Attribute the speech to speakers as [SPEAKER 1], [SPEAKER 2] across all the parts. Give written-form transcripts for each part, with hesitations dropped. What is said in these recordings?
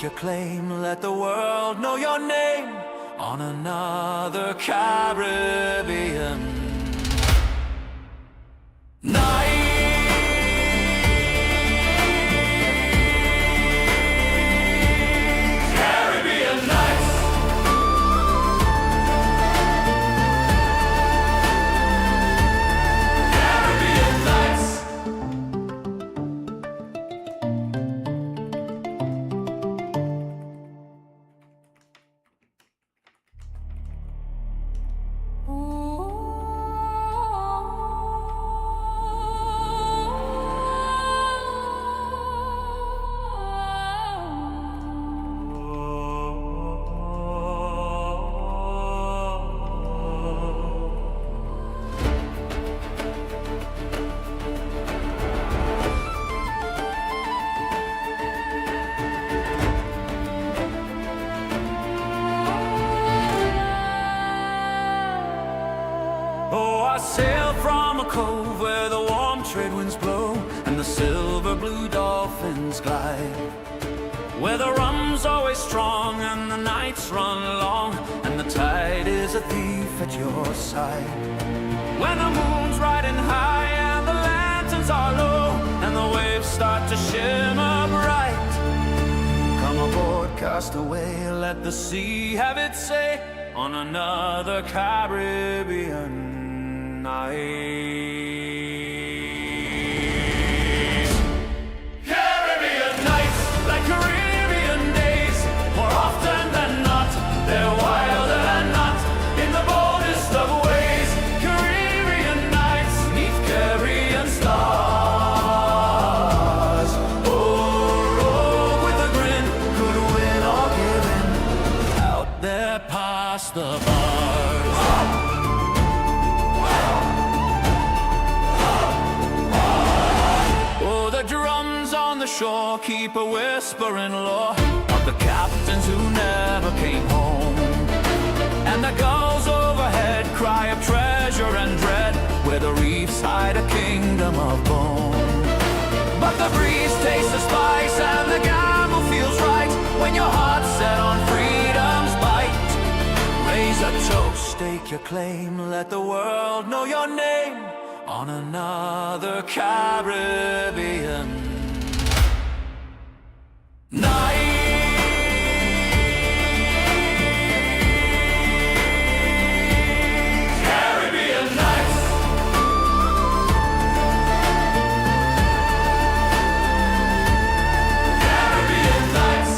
[SPEAKER 1] stake your claim, let the world know your name on another Caribbean night. Caribbean nights. Caribbean nights. I sail from a cove where the warm trade winds blow and the silver blue dolphins glide, where the rum's always strong and the nights run long and the tide is a thief at your side. When the moon's riding high and the lanterns are low and the waves start to shimmer bright, come aboard, cast away, let the sea have its say on another Caribbean night. Caribbean nights, like Caribbean days, more often than not, they're wilder than not, in the boldest of ways. Caribbean nights, 'neath Caribbean stars. Oh, rogue with a grin, could win or give in, out there past the bars. The shore keep a whispering lore of the captains who never came home, and the gulls overhead cry of treasure and dread, where the reefs hide a kingdom of bone. But the breeze tastes the spice and the gamble feels right when your heart's set on freedom's bite. Raise a toast, stake your claim, let the world know your name on another Caribbean night. Caribbean nights. Caribbean nights.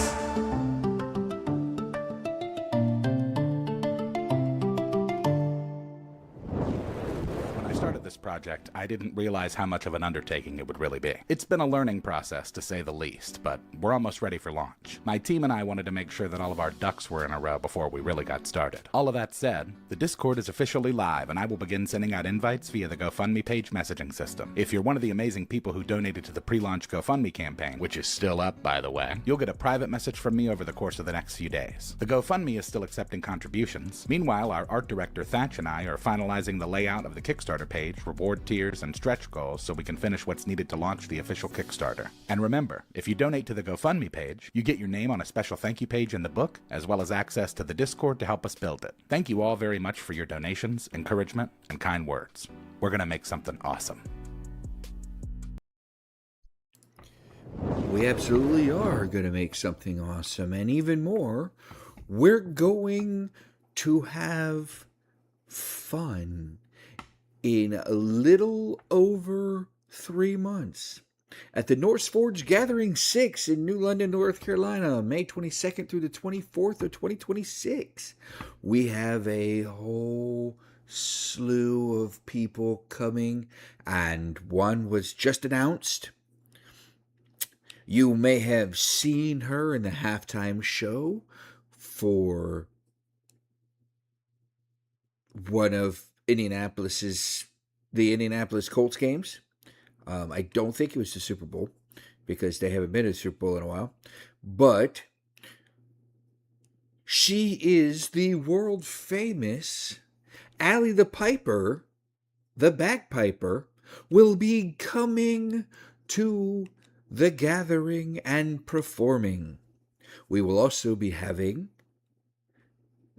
[SPEAKER 2] When I started this project, I didn't realize how much of an undertaking it would really be. It's been a learning process, to say the least, but we're almost ready for launch. My team and I wanted to make sure that all of our ducks were in a row before we really got started. All of that said, the Discord is officially live, and I will begin sending out invites via the GoFundMe page messaging system. If you're one of the amazing people who donated to the pre-launch GoFundMe campaign, which is still up, by the way, you'll get a private message from me over the course of the next few days. The GoFundMe is still accepting contributions. Meanwhile, our art director Thatch and I are finalizing the layout of the Kickstarter page, reward tiers, and stretch goals so we can finish what's needed to launch the official Kickstarter. And remember, if you donate to the GoFundMe page, you get your name on a special thank you page in the book, as well as access to the Discord to help us build it. Thank you all very much for your donations, encouragement, and kind words. We're gonna make something awesome.
[SPEAKER 3] We absolutely are going to make something awesome. And even more, we're going to have fun in a little over 3 months at the Norseforged Gathering 6 in New London, North Carolina, May 22nd through the 24th of 2026. We have a whole slew of people coming, and one was just announced. You may have seen her in the halftime show for one of the Indianapolis Colts games. I don't think it was the Super Bowl because they haven't been to the Super Bowl in a while. But she is the world famous Allie the Piper, the bagpiper, will be coming to the gathering and performing. We will also be having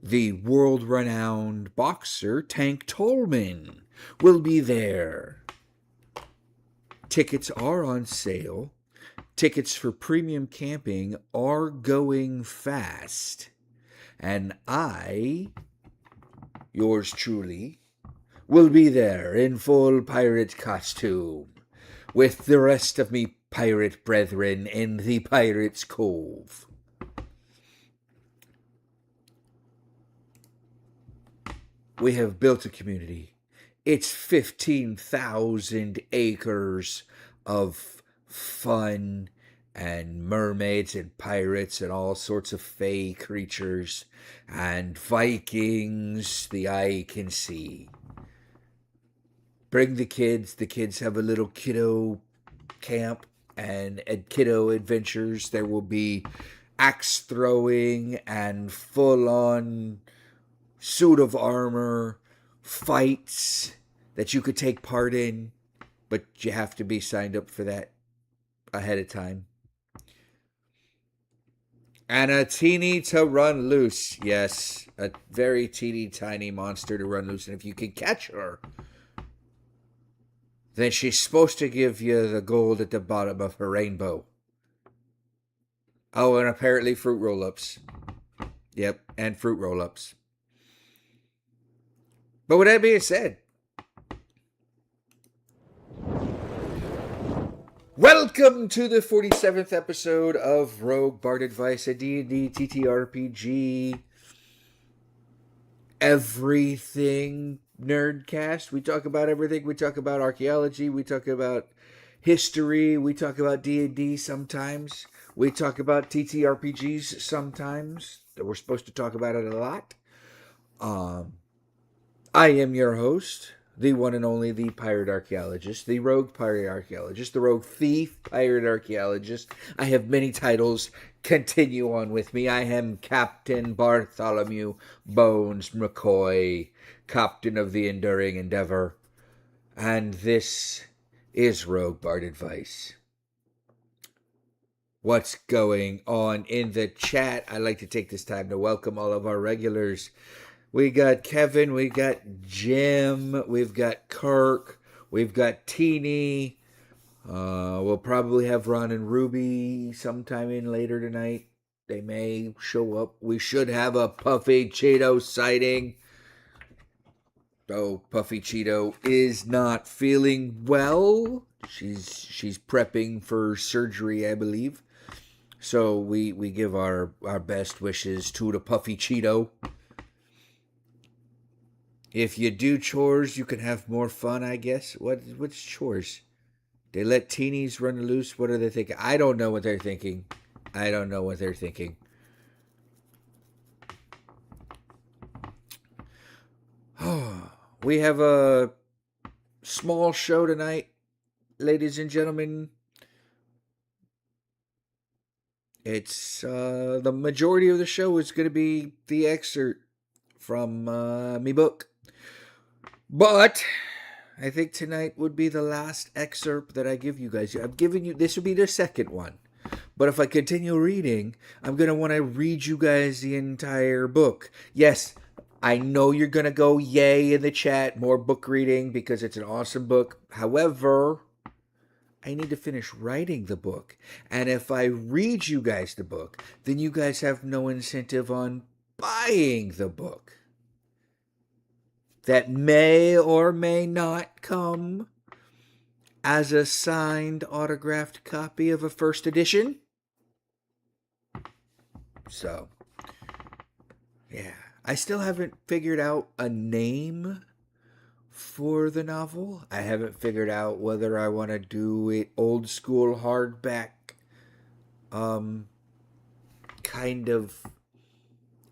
[SPEAKER 3] the world-renowned boxer Tank Tolman will be there. Tickets are on sale. Tickets for premium camping are going fast. And I, yours truly, will be there in full pirate costume with the rest of me pirate brethren in the Pirate's Cove. We have built a community. It's 15,000 acres of fun and mermaids and pirates and all sorts of fey creatures and Vikings the eye can see. Bring the kids. The kids have a little kiddo camp and kiddo adventures. There will be axe throwing and full-on suit of armor fights that you could take part in, but you have to be signed up for that ahead of time. And a teeny to run loose. Yes, a very teeny tiny monster to run loose. And if you can catch her, then she's supposed to give you the gold at the bottom of her rainbow. Oh, and apparently fruit roll-ups. Yep, and fruit roll-ups. But with that being said, welcome to the 47th episode of Rogue Bard Advice, a D&D TTRPG everything nerdcast. We talk about everything. We talk about archaeology. We talk about history. We talk about D&D sometimes. We talk about TTRPGs sometimes. We're supposed to talk about it a lot. I am your host, the one and only the Pirate Archaeologist, the Rogue Pirate Archaeologist, the Rogue Thief Pirate Archaeologist. I have many titles. Continue on with me. I am Captain Bartholomew Bones McCoy, Captain of the Enduring Endeavor, and this is Rogue Bard Advice. What's going on in the chat? I'd like to take this time to welcome all of our regulars. We got Kevin, we got Jim, we've got Kirk, we've got Teeny. We'll probably have Ron and Ruby sometime in later tonight. They may show up. We should have a Puffy Cheeto sighting. Though Puffy Cheeto is not feeling well. She's prepping for surgery, I believe. So we give our best wishes to the Puffy Cheeto. If you do chores, you can have more fun, I guess. What's chores? They let teenies run loose. What are they thinking? I don't know what they're thinking. We have a small show tonight, ladies and gentlemen. It's the majority of the show is going to be the excerpt from me book. But I think tonight would be the last excerpt that I give you guys. I've given you, this will be the second one. But if I continue reading, I'm going to want to read you guys the entire book. Yes, I know you're going to go yay in the chat, more book reading because it's an awesome book. However, I need to finish writing the book. And if I read you guys the book, then you guys have no incentive on buying the book. That may or may not come as a signed, autographed copy of a first edition. So, yeah. I still haven't figured out a name for the novel. I haven't figured out whether I want to do it old school hardback, kind of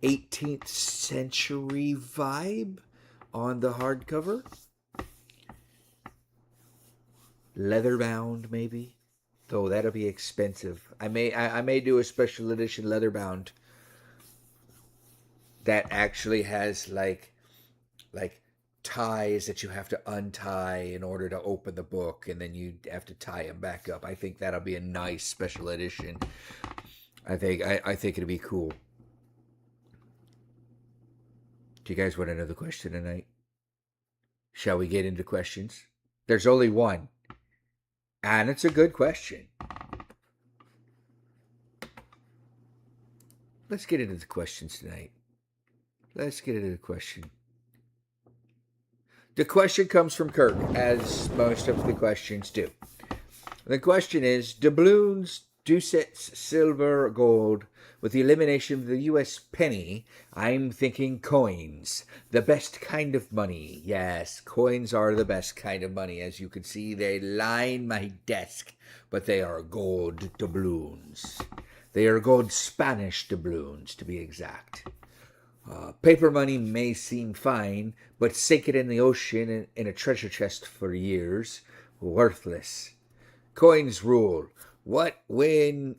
[SPEAKER 3] 18th century vibe on the hardcover. Leather bound, maybe. Though that'll be expensive. I may do a special edition leather bound that actually has like ties that you have to untie in order to open the book, and then you have to tie them back up. I think that'll be a nice special edition. I think it'd be cool. Do you guys want another question tonight? Shall we get into questions? There's only one, and it's a good question. Let's get into the questions tonight. Let's get into the question. The question comes from Kirk, as most of the questions do. The question is, doubloons, ducats, silver, gold, with the elimination of the US penny, I'm thinking coins. The best kind of money. Yes, coins are the best kind of money. As you can see, they line my desk, but they are gold doubloons. They are gold Spanish doubloons, to be exact. Paper money may seem fine, but sink it in the ocean in a treasure chest for years. Worthless. Coins rule. What and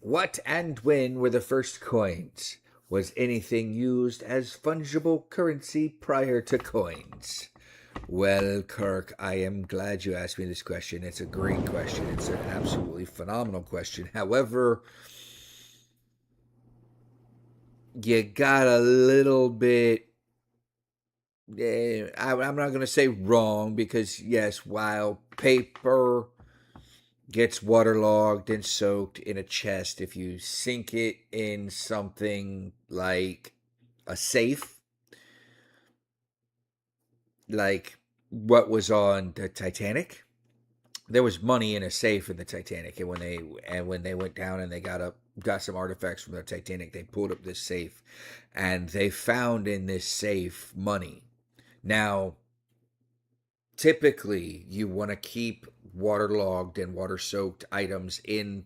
[SPEAKER 3] when were the first coins? Was anything used as fungible currency prior to coins? Well, Kirk, I am glad you asked me this question. It's a great question. It's an absolutely phenomenal question. However, you got a little bit, I'm not going to say wrong, because yes, while paper gets waterlogged and soaked in a chest, if you sink it in something like a safe, like what was on the Titanic, there was money in a safe in the Titanic, and when they went down and they got some artifacts from the Titanic, they pulled up this safe, and they found in this safe money. Now, typically, you want to keep waterlogged and water-soaked items in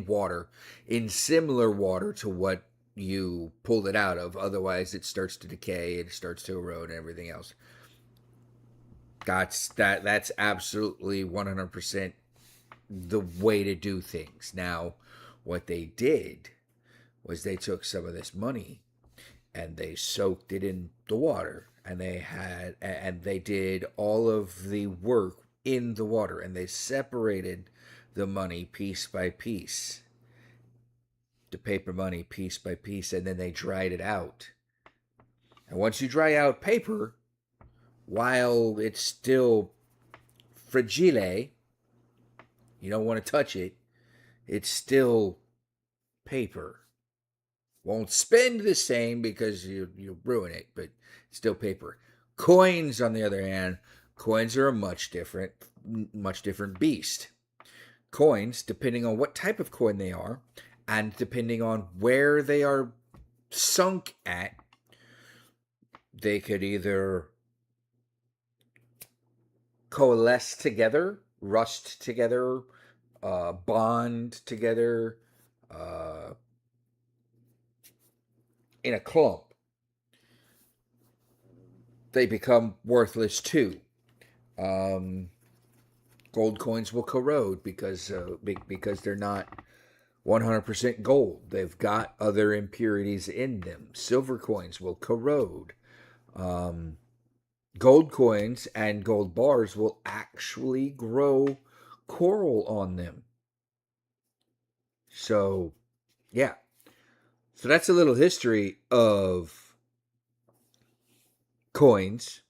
[SPEAKER 3] water, in similar water to what you pulled it out of. Otherwise, it starts to decay, it starts to erode, and everything else. That's absolutely 100% the way to do things. Now, what they did was they took some of this money and they soaked it in the water, and they did all of the work in the water, and they separated the money piece by piece, the paper money piece by piece, and then they dried it out. And once you dry out paper, while it's still fragile, you don't want to touch it, it's still paper. Won't spend the same because you ruin it, but it's still paper. Coins, on the other hand, coins are a much different beast. Coins, depending on what type of coin they are, and depending on where they are sunk at, they could either coalesce together, rust together, bond together, in a clump. They become worthless too. Gold coins will corrode because they're not 100% gold. They've got other impurities in them. Silver coins will corrode. Gold coins and gold bars will actually grow coral on them. So, yeah. So that's a little history of coins.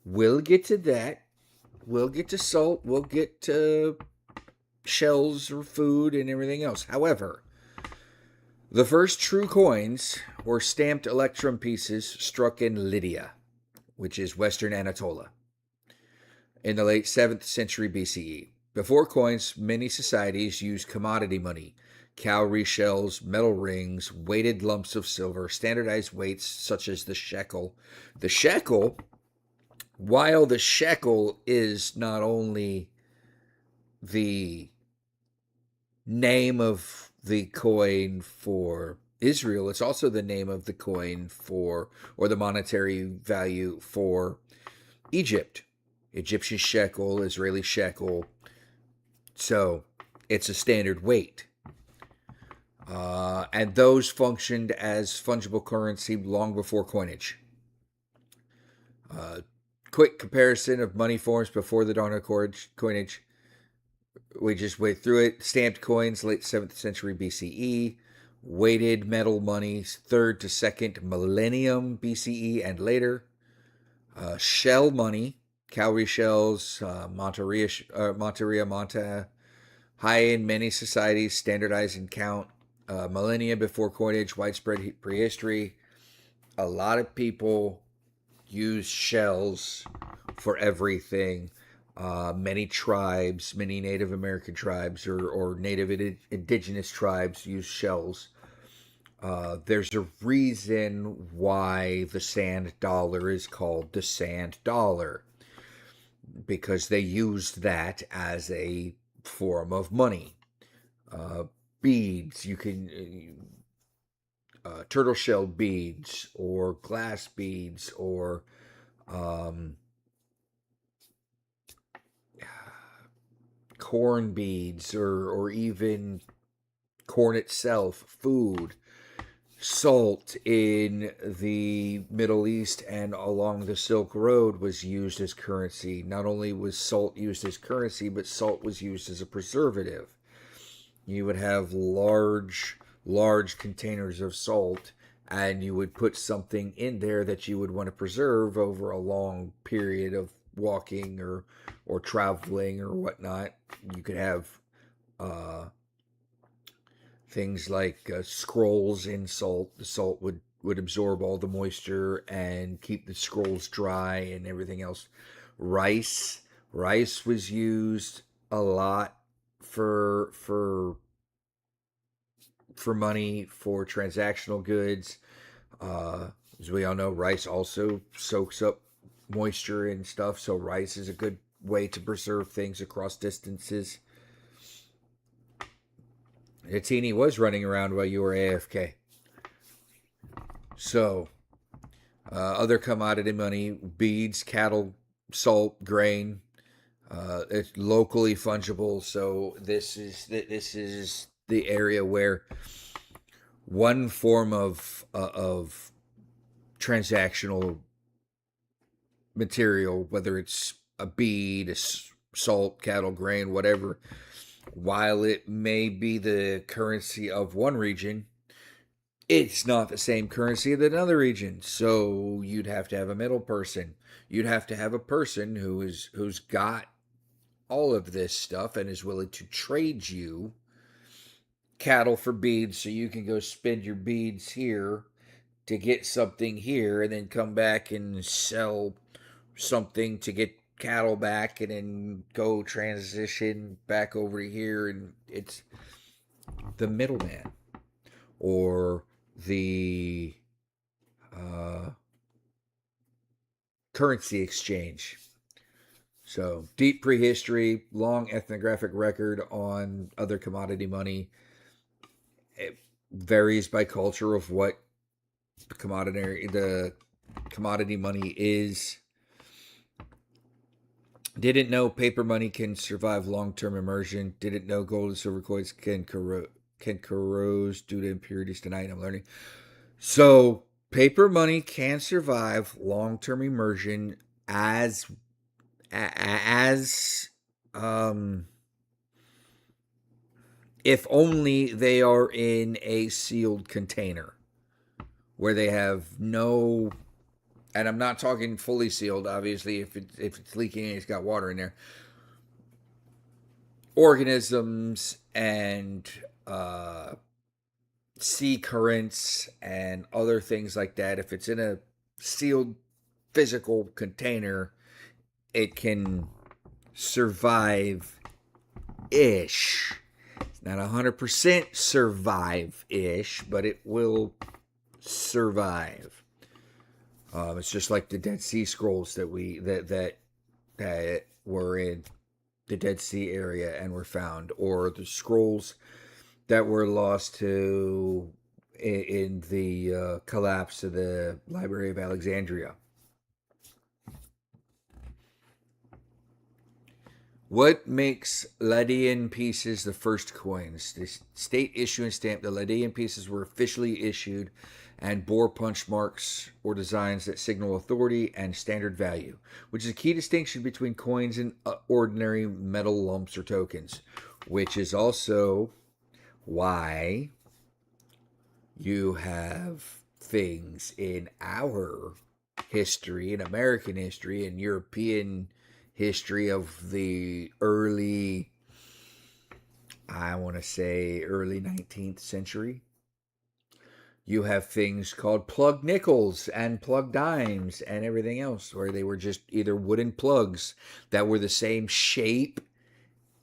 [SPEAKER 3] We'll get to that. We'll get to salt. We'll get to shells or food and everything else. However, the first true coins were stamped electrum pieces struck in Lydia, which is Western Anatolia, in the late 7th century BCE. Before coins, many societies used commodity money, cowrie shells, metal rings, weighted lumps of silver, standardized weights such as the shekel. The shekel, while the shekel is not only the name of the coin for Israel, it's also the name of the coin for, or the monetary value for Egypt. Egyptian shekel, Israeli shekel. So it's a standard weight. And those functioned as fungible currency long before coinage. Quick comparison of money forms before the dawn of coinage. We just went through it. Stamped coins, late 7th century BCE. Weighted metal monies, 3rd to 2nd millennium BCE and later. Shell money, cowrie shells, Monteria Monta, high in many societies, standardized in count. Millennia before coinage, widespread prehistory. A lot of people use shells for everything. Many tribes, many Native American tribes or Native indigenous tribes use shells. There's a reason why the sand dollar is called the sand dollar, because they used that as a form of money. Beads, you can turtle shell beads or glass beads or corn beads or even corn itself, food. Salt in the Middle East and along the Silk Road was used as currency. Not only was salt used as currency, but salt was used as a preservative. You would have large containers of salt, and you would put something in there that you would want to preserve over a long period of walking or traveling or whatnot. You could have things like scrolls in salt. The salt would absorb all the moisture and keep the scrolls dry and everything else. Rice was used a lot for money, for transactional goods. As we all know, rice also soaks up moisture and stuff, so rice is a good way to preserve things across distances. Hitini was running around while you were AFK. So, other commodity money, beads, cattle, salt, grain. It's locally fungible, so this is the area where one form of transactional material, whether it's a bead, a salt, cattle, grain, whatever, while it may be the currency of one region, it's not the same currency that another region. So you'd have to have a middle person. You'd have to have a person who's got all of this stuff and is willing to trade you cattle for beads, so you can go spend your beads here to get something here, and then come back and sell something to get cattle back, and then go transition back over here. And it's the middleman, or the currency exchange. So deep prehistory, long ethnographic record on other commodity money. It varies by culture of what the commodity money is. Didn't know paper money can survive long-term immersion. Didn't know gold and silver coins can corrode due to impurities. Tonight I'm learning. So paper money can survive long-term immersion as if only they are in a sealed container where they have no, and I'm not talking fully sealed, obviously. If it's leaking and it's got water in there, organisms and sea currents and other things like that, if it's in a sealed physical container, it can survive-ish. It's not 100% survive-ish, but it will survive. It's just like the Dead Sea Scrolls that were in the Dead Sea area and were found, or the scrolls that were lost in the collapse of the Library of Alexandria. What makes Lydian pieces the first coins? The state issuance stamp, the Lydian pieces were officially issued and bore punch marks or designs that signal authority and standard value, which is a key distinction between coins and ordinary metal lumps or tokens, which is also why you have things in our history, in American history, and European history of the early, I want to say, early 19th century. You have things called plug nickels and plug dimes and everything else, where they were just either wooden plugs that were the same shape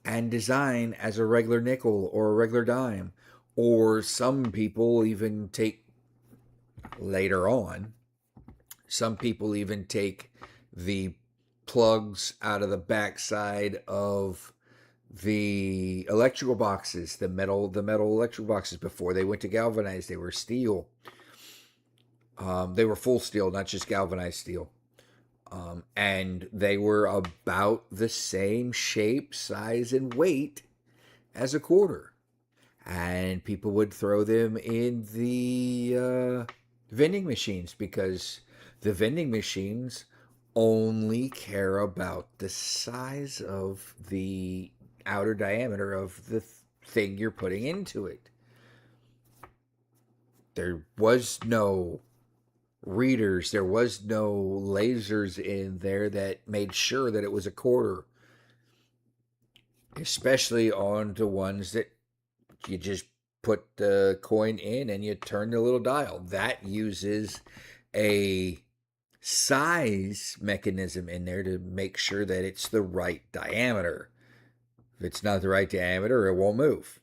[SPEAKER 3] and design as a regular nickel or a regular dime. Or some people even take, later on, some people even take the plugs out of the backside of the electrical boxes, the metal electrical boxes. Before they went to galvanized, they were steel. They were full steel, not just galvanized steel. And they were about the same shape, size, and weight as a quarter. And people would throw them in the vending machines, because the vending machines only care about the size of the outer diameter of the thing you're putting into it. There was no readers, there was no lasers in there that made sure that it was a quarter, especially on the ones that you just put the coin in and you turn the little dial. That uses a size mechanism in there to make sure that it's the right diameter. If it's not the right diameter, it won't move.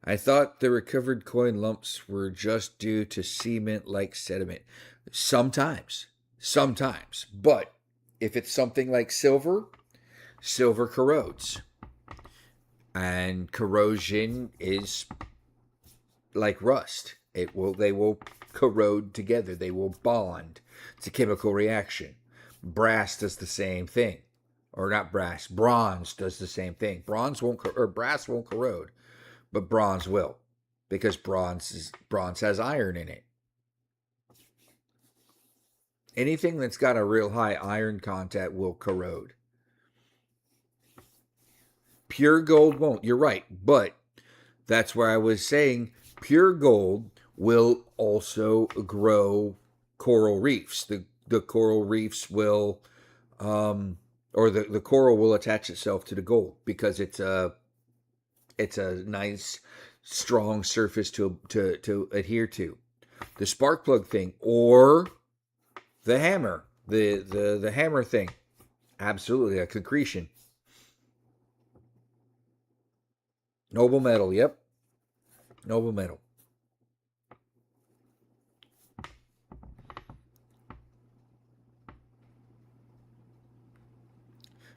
[SPEAKER 3] I thought the recovered coin lumps were just due to cement-like sediment. Sometimes. But if it's something like silver, silver corrodes. And corrosion is like rust. They will corrode together. They will bond. It's a chemical reaction. Brass does the same thing. Or not brass. Bronze does the same thing. Brass won't corrode, but bronze will, because bronze has iron in it. Anything that's got a real high iron content will corrode. Pure gold won't. You're right, but that's where I was saying pure gold will also grow coral reefs. The coral reefs will, or the coral will attach itself to the gold, because it's a nice, strong surface to adhere to. The spark plug thing, or the hammer, the hammer thing, absolutely a concretion. Noble metal, yep. Noble metal.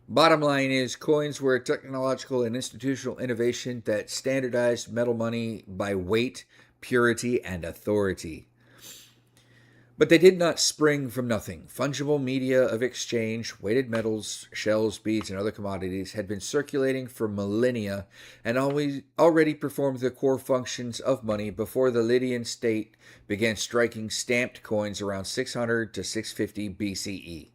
[SPEAKER 3] Bottom line is, coins were a technological and institutional innovation that standardized metal money by weight, purity, and authority. But they did not spring from nothing. Fungible media of exchange, weighted metals, shells, beads, and other commodities had been circulating for millennia and already performed the core functions of money before the Lydian state began striking stamped coins around 600 to 650 BCE.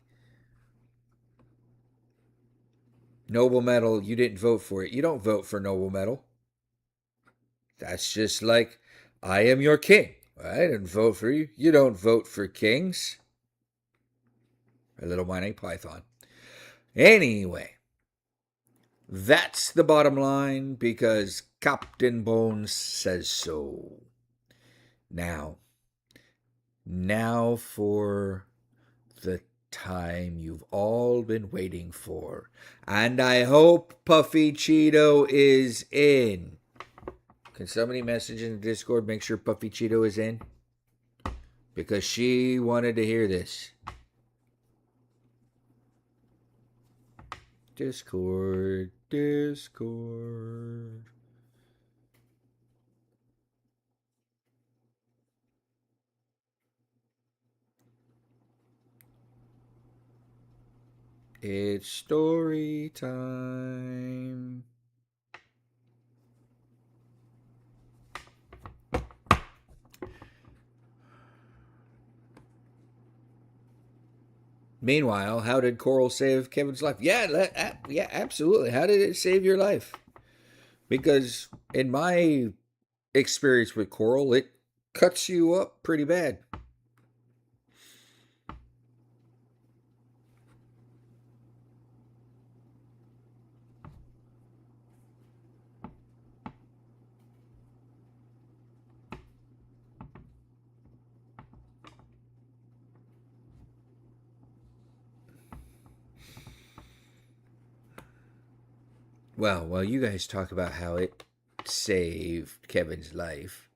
[SPEAKER 3] Noble metal, you didn't vote for it. You don't vote for noble metal. That's just like, I am your king. I didn't vote for you. You don't vote for kings. A little Monty Python. Anyway, that's the bottom line, because Captain Bones says so. Now for the time you've all been waiting for. And I hope Puffy Cheeto is in. Can somebody message in the Discord, make sure Puffy Cheeto is in? Because she wanted to hear this. Discord. It's story time. Meanwhile, how did Coral save Kevin's life? Yeah, absolutely. How did it save your life? Because in my experience with Coral, it cuts you up pretty bad. Well, while you guys talk about how it saved Kevin's life,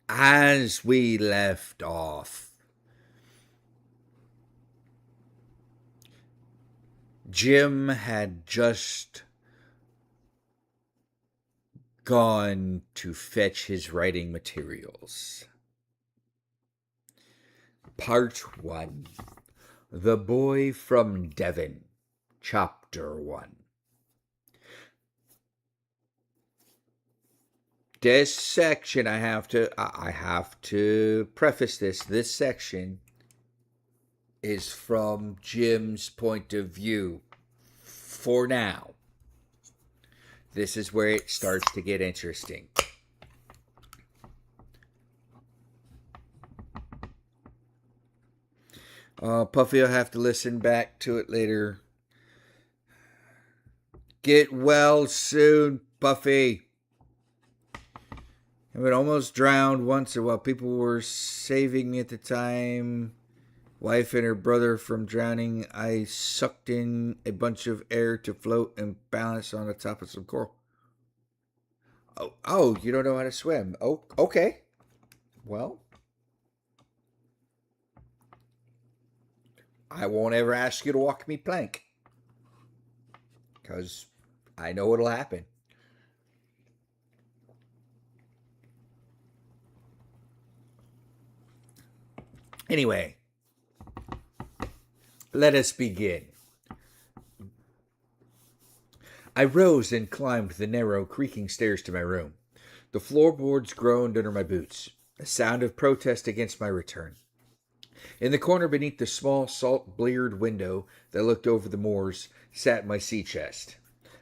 [SPEAKER 3] as we left off, Jim had just gone to fetch his writing materials. Part 1. The Boy from Devon, Chapter 1. This section, I have to preface this. This section is from Jim's point of view for now. This is where it starts to get interesting. Puffy will have to listen back to it later. Get well soon, Puffy. I been almost drowned once while people were saving me at the time. Wife and her brother from drowning. I sucked in a bunch of air to float and balance on the top of some coral. Oh, you don't know how to swim. Oh, okay. Well, I won't ever ask you to walk me plank. Because I know it'll happen. Anyway, let us begin. I rose and climbed the narrow, creaking stairs to my room. The floorboards groaned under my boots, a sound of protest against my return. In the corner beneath the small, salt-bleared window that looked over the moors sat my sea chest.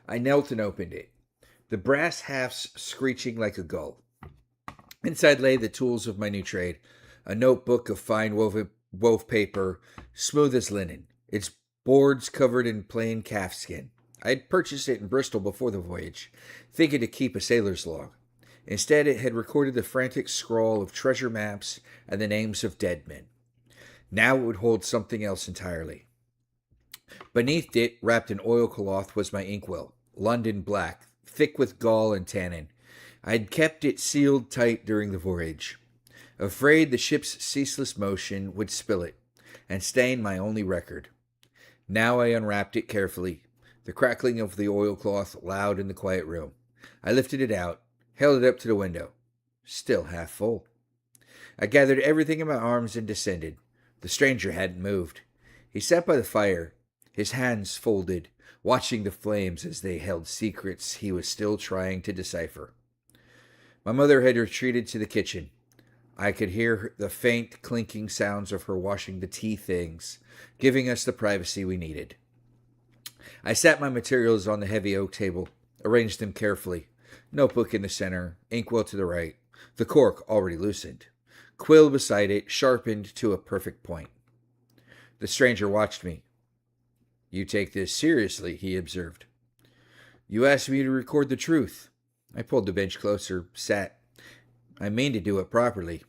[SPEAKER 3] I knelt and opened it, the brass halves screeching like a gull. Inside lay the tools of my new trade, a notebook of fine wove paper, smooth as linen, its boards covered in plain calfskin. I had purchased it in Bristol before the voyage, thinking to keep a sailor's log. Instead, it had recorded the frantic scrawl of treasure maps and the names of dead men. Now it would hold something else entirely. Beneath it, wrapped in oilcloth, was my inkwell, London black, thick with gall and tannin. I had kept it sealed tight during the voyage, afraid the ship's ceaseless motion would spill it and stain my only record. Now I unwrapped it carefully, the crackling of the oilcloth loud in the quiet room. I lifted it out, held it up to the window, still half full. I gathered everything in my arms and descended. The stranger hadn't moved. He sat by the fire, his hands folded, watching the flames as they held secrets he was still trying to decipher. My mother had retreated to the kitchen. I could hear the faint clinking sounds of her washing the tea things, giving us the privacy we needed. I sat my materials on the heavy oak table, arranged them carefully, notebook in the center, inkwell to the right, the cork already loosened, quill beside it, sharpened to a perfect point. The stranger watched me. "You take this seriously," he observed. "You asked me to record the truth." I pulled the bench closer, sat. "I mean to do it properly."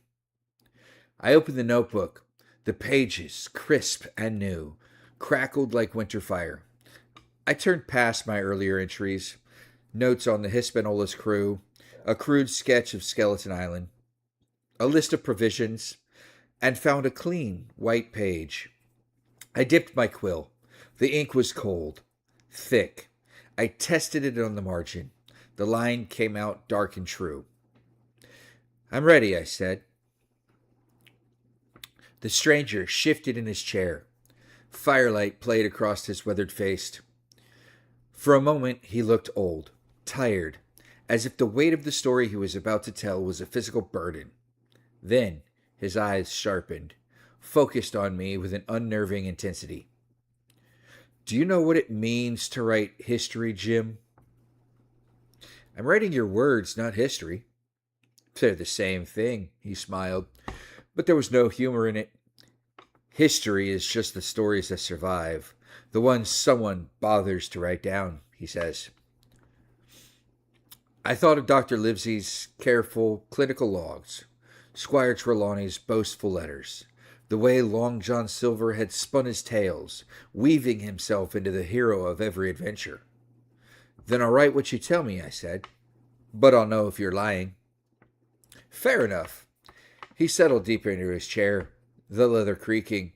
[SPEAKER 3] I opened the notebook. The pages, crisp and new, crackled like winter fire. I turned past my earlier entries, notes on the Hispanola's crew, a crude sketch of Skeleton Island, a list of provisions, and found a clean, white page. I dipped my quill. The ink was cold, thick. I tested it on the margin. The line came out dark and true. "I'm ready," I said. The stranger shifted in his chair. Firelight played across his weathered face. For a moment, he looked old, tired, as if the weight of the story he was about to tell was a physical burden. Then His eyes sharpened, focused on me with an unnerving intensity. Do you know what it means to write history, Jim? I'm writing your words, not history. They're the same thing, he smiled, but there was no humor in it. History is just the stories that survive, the ones someone bothers to write down, he says. I thought of Dr. Livesey's careful clinical logs, Squire Trelawney's boastful letters, the way Long John Silver had spun his tales, weaving himself into the hero of every adventure. Then I'll write what you tell me, I said, but I'll know if you're lying. Fair enough. He settled deeper into his chair, the leather creaking.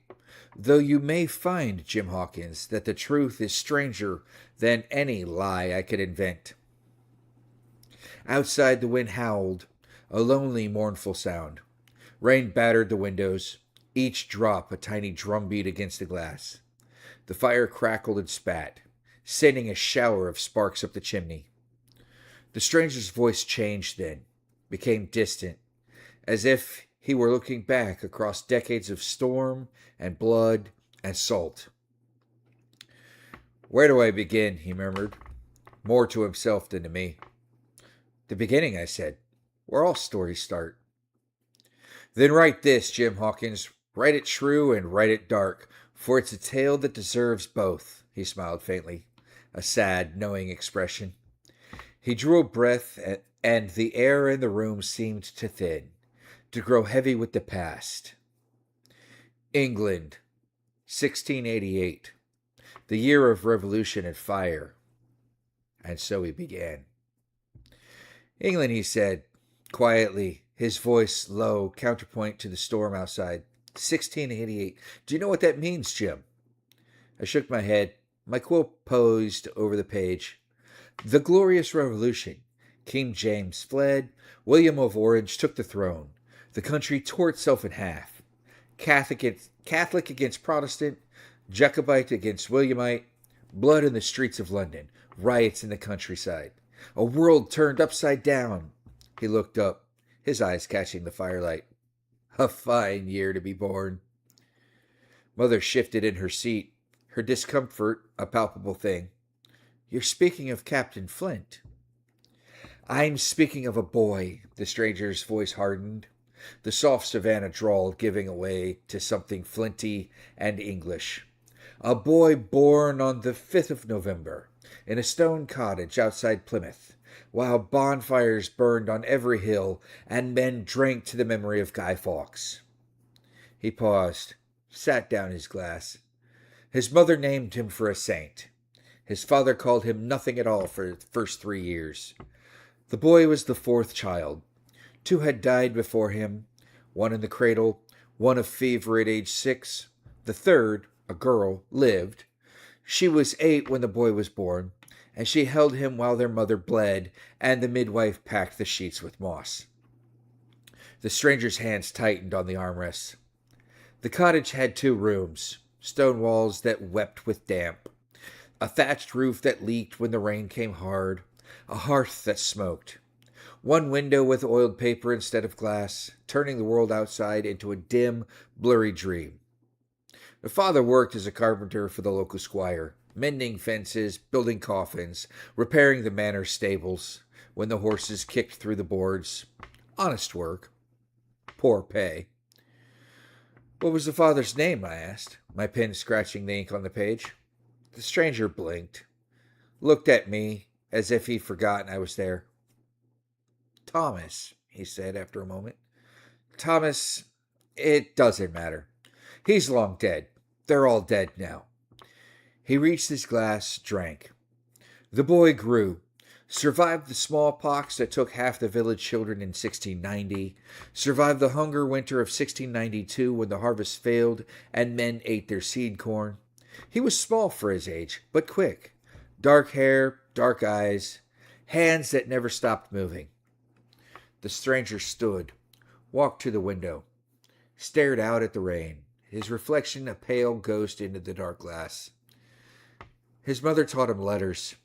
[SPEAKER 3] Though you may find, Jim Hawkins, that the truth is stranger than any lie I could invent. Outside the wind howled, a lonely, mournful sound. Rain battered the windows, each drop a tiny drumbeat against the glass. The fire crackled and spat, sending a shower of sparks up the chimney. The stranger's voice changed then, became distant, as if he were looking back across decades of storm and blood and salt. Where do I begin? He murmured, more to himself than to me. The beginning, I said, where all stories start. Then write this, Jim Hawkins. Write it true and write it dark, for it's a tale that deserves both, he smiled faintly, a sad, knowing expression. He drew a breath, and the air in the room seemed to thin, to grow heavy with the past. England, 1688, the year of revolution and fire. And so he began. England, he said, quietly, his voice low, counterpoint to the storm outside. 1688. Do you know what that means, Jim? I shook my head, my quill posed over the page. The glorious revolution. King James fled. William of Orange took the throne. The country tore itself in half. Catholic against Protestant, Jacobite against Williamite, blood in the streets of London, riots in the countryside. A world turned upside down. He looked up, his eyes catching the firelight. A fine year to be born. Mother shifted in her seat, her discomfort a palpable thing. You're speaking of Captain Flint. I'm speaking of a boy, the stranger's voice hardened, the soft Savannah drawl giving way to something flinty and English. A boy born on the 5th of November, in a stone cottage outside Plymouth, while bonfires burned on every hill and men drank to the memory of Guy Fawkes. He paused, sat down his glass. His mother named him for a saint. His father called him nothing at all for the first 3 years. The boy was the 4th child. 2 had died before him, 1 in the cradle, 1 of fever at age 6. The 3rd, a girl, lived. She was 8 when the boy was born, and she held him while their mother bled and the midwife packed the sheets with moss. The stranger's hands tightened on the armrests. The cottage had 2 rooms, stone walls that wept with damp, a thatched roof that leaked when the rain came hard, a hearth that smoked. 1 window with oiled paper instead of glass, turning the world outside into a dim, blurry dream. The father worked as a carpenter for the local squire, mending fences, building coffins, repairing the manor stables when the horses kicked through the boards. Honest work. Poor pay. What was the father's name? I asked, my pen scratching the ink on the page. The stranger blinked, looked at me as if he'd forgotten I was there. Thomas, he said after a moment. Thomas, it doesn't matter. He's long dead. They're all dead now. He reached his glass, drank. The boy grew, survived the smallpox that took half the village children in 1690, survived the hunger winter of 1692 when the harvest failed and men ate their seed corn. He was small for his age, but quick. Dark hair, dark eyes, hands that never stopped moving. The stranger stood, walked to the window, stared out at the rain, his reflection a pale ghost into the dark glass. His mother taught him letters.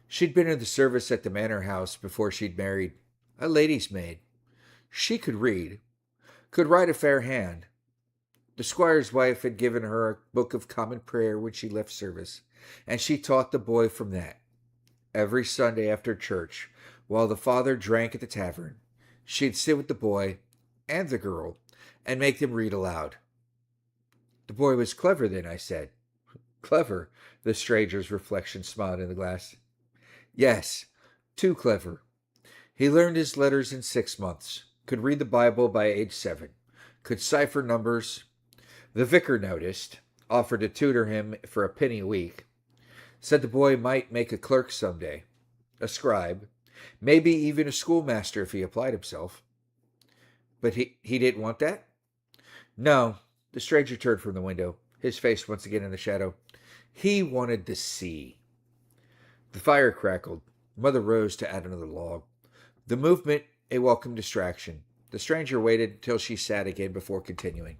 [SPEAKER 3] She'd been in the service at the manor house before she'd married, a lady's maid. She could read. could write a fair hand. The squire's wife had given her a book of common prayer when she left service, and she taught the boy from that. Every Sunday after church, while the father drank at the tavern, she'd sit with the boy and the girl and make them read aloud. The boy was clever then, I said. Clever, the stranger's reflection smiled in the glass. Yes, too clever. He learned his letters in 6 months, could read the Bible by age 7, could cipher numbers. The vicar noticed, offered to tutor him for a penny a week, said the boy might make a clerk someday, a scribe, maybe even a schoolmaster if he applied himself. But he didn't want that? No, the stranger turned from the window, his face once again in the shadow. He wanted the sea. The fire crackled. Mother rose to add another log. The movement, a welcome distraction. The stranger waited till she sat again before continuing.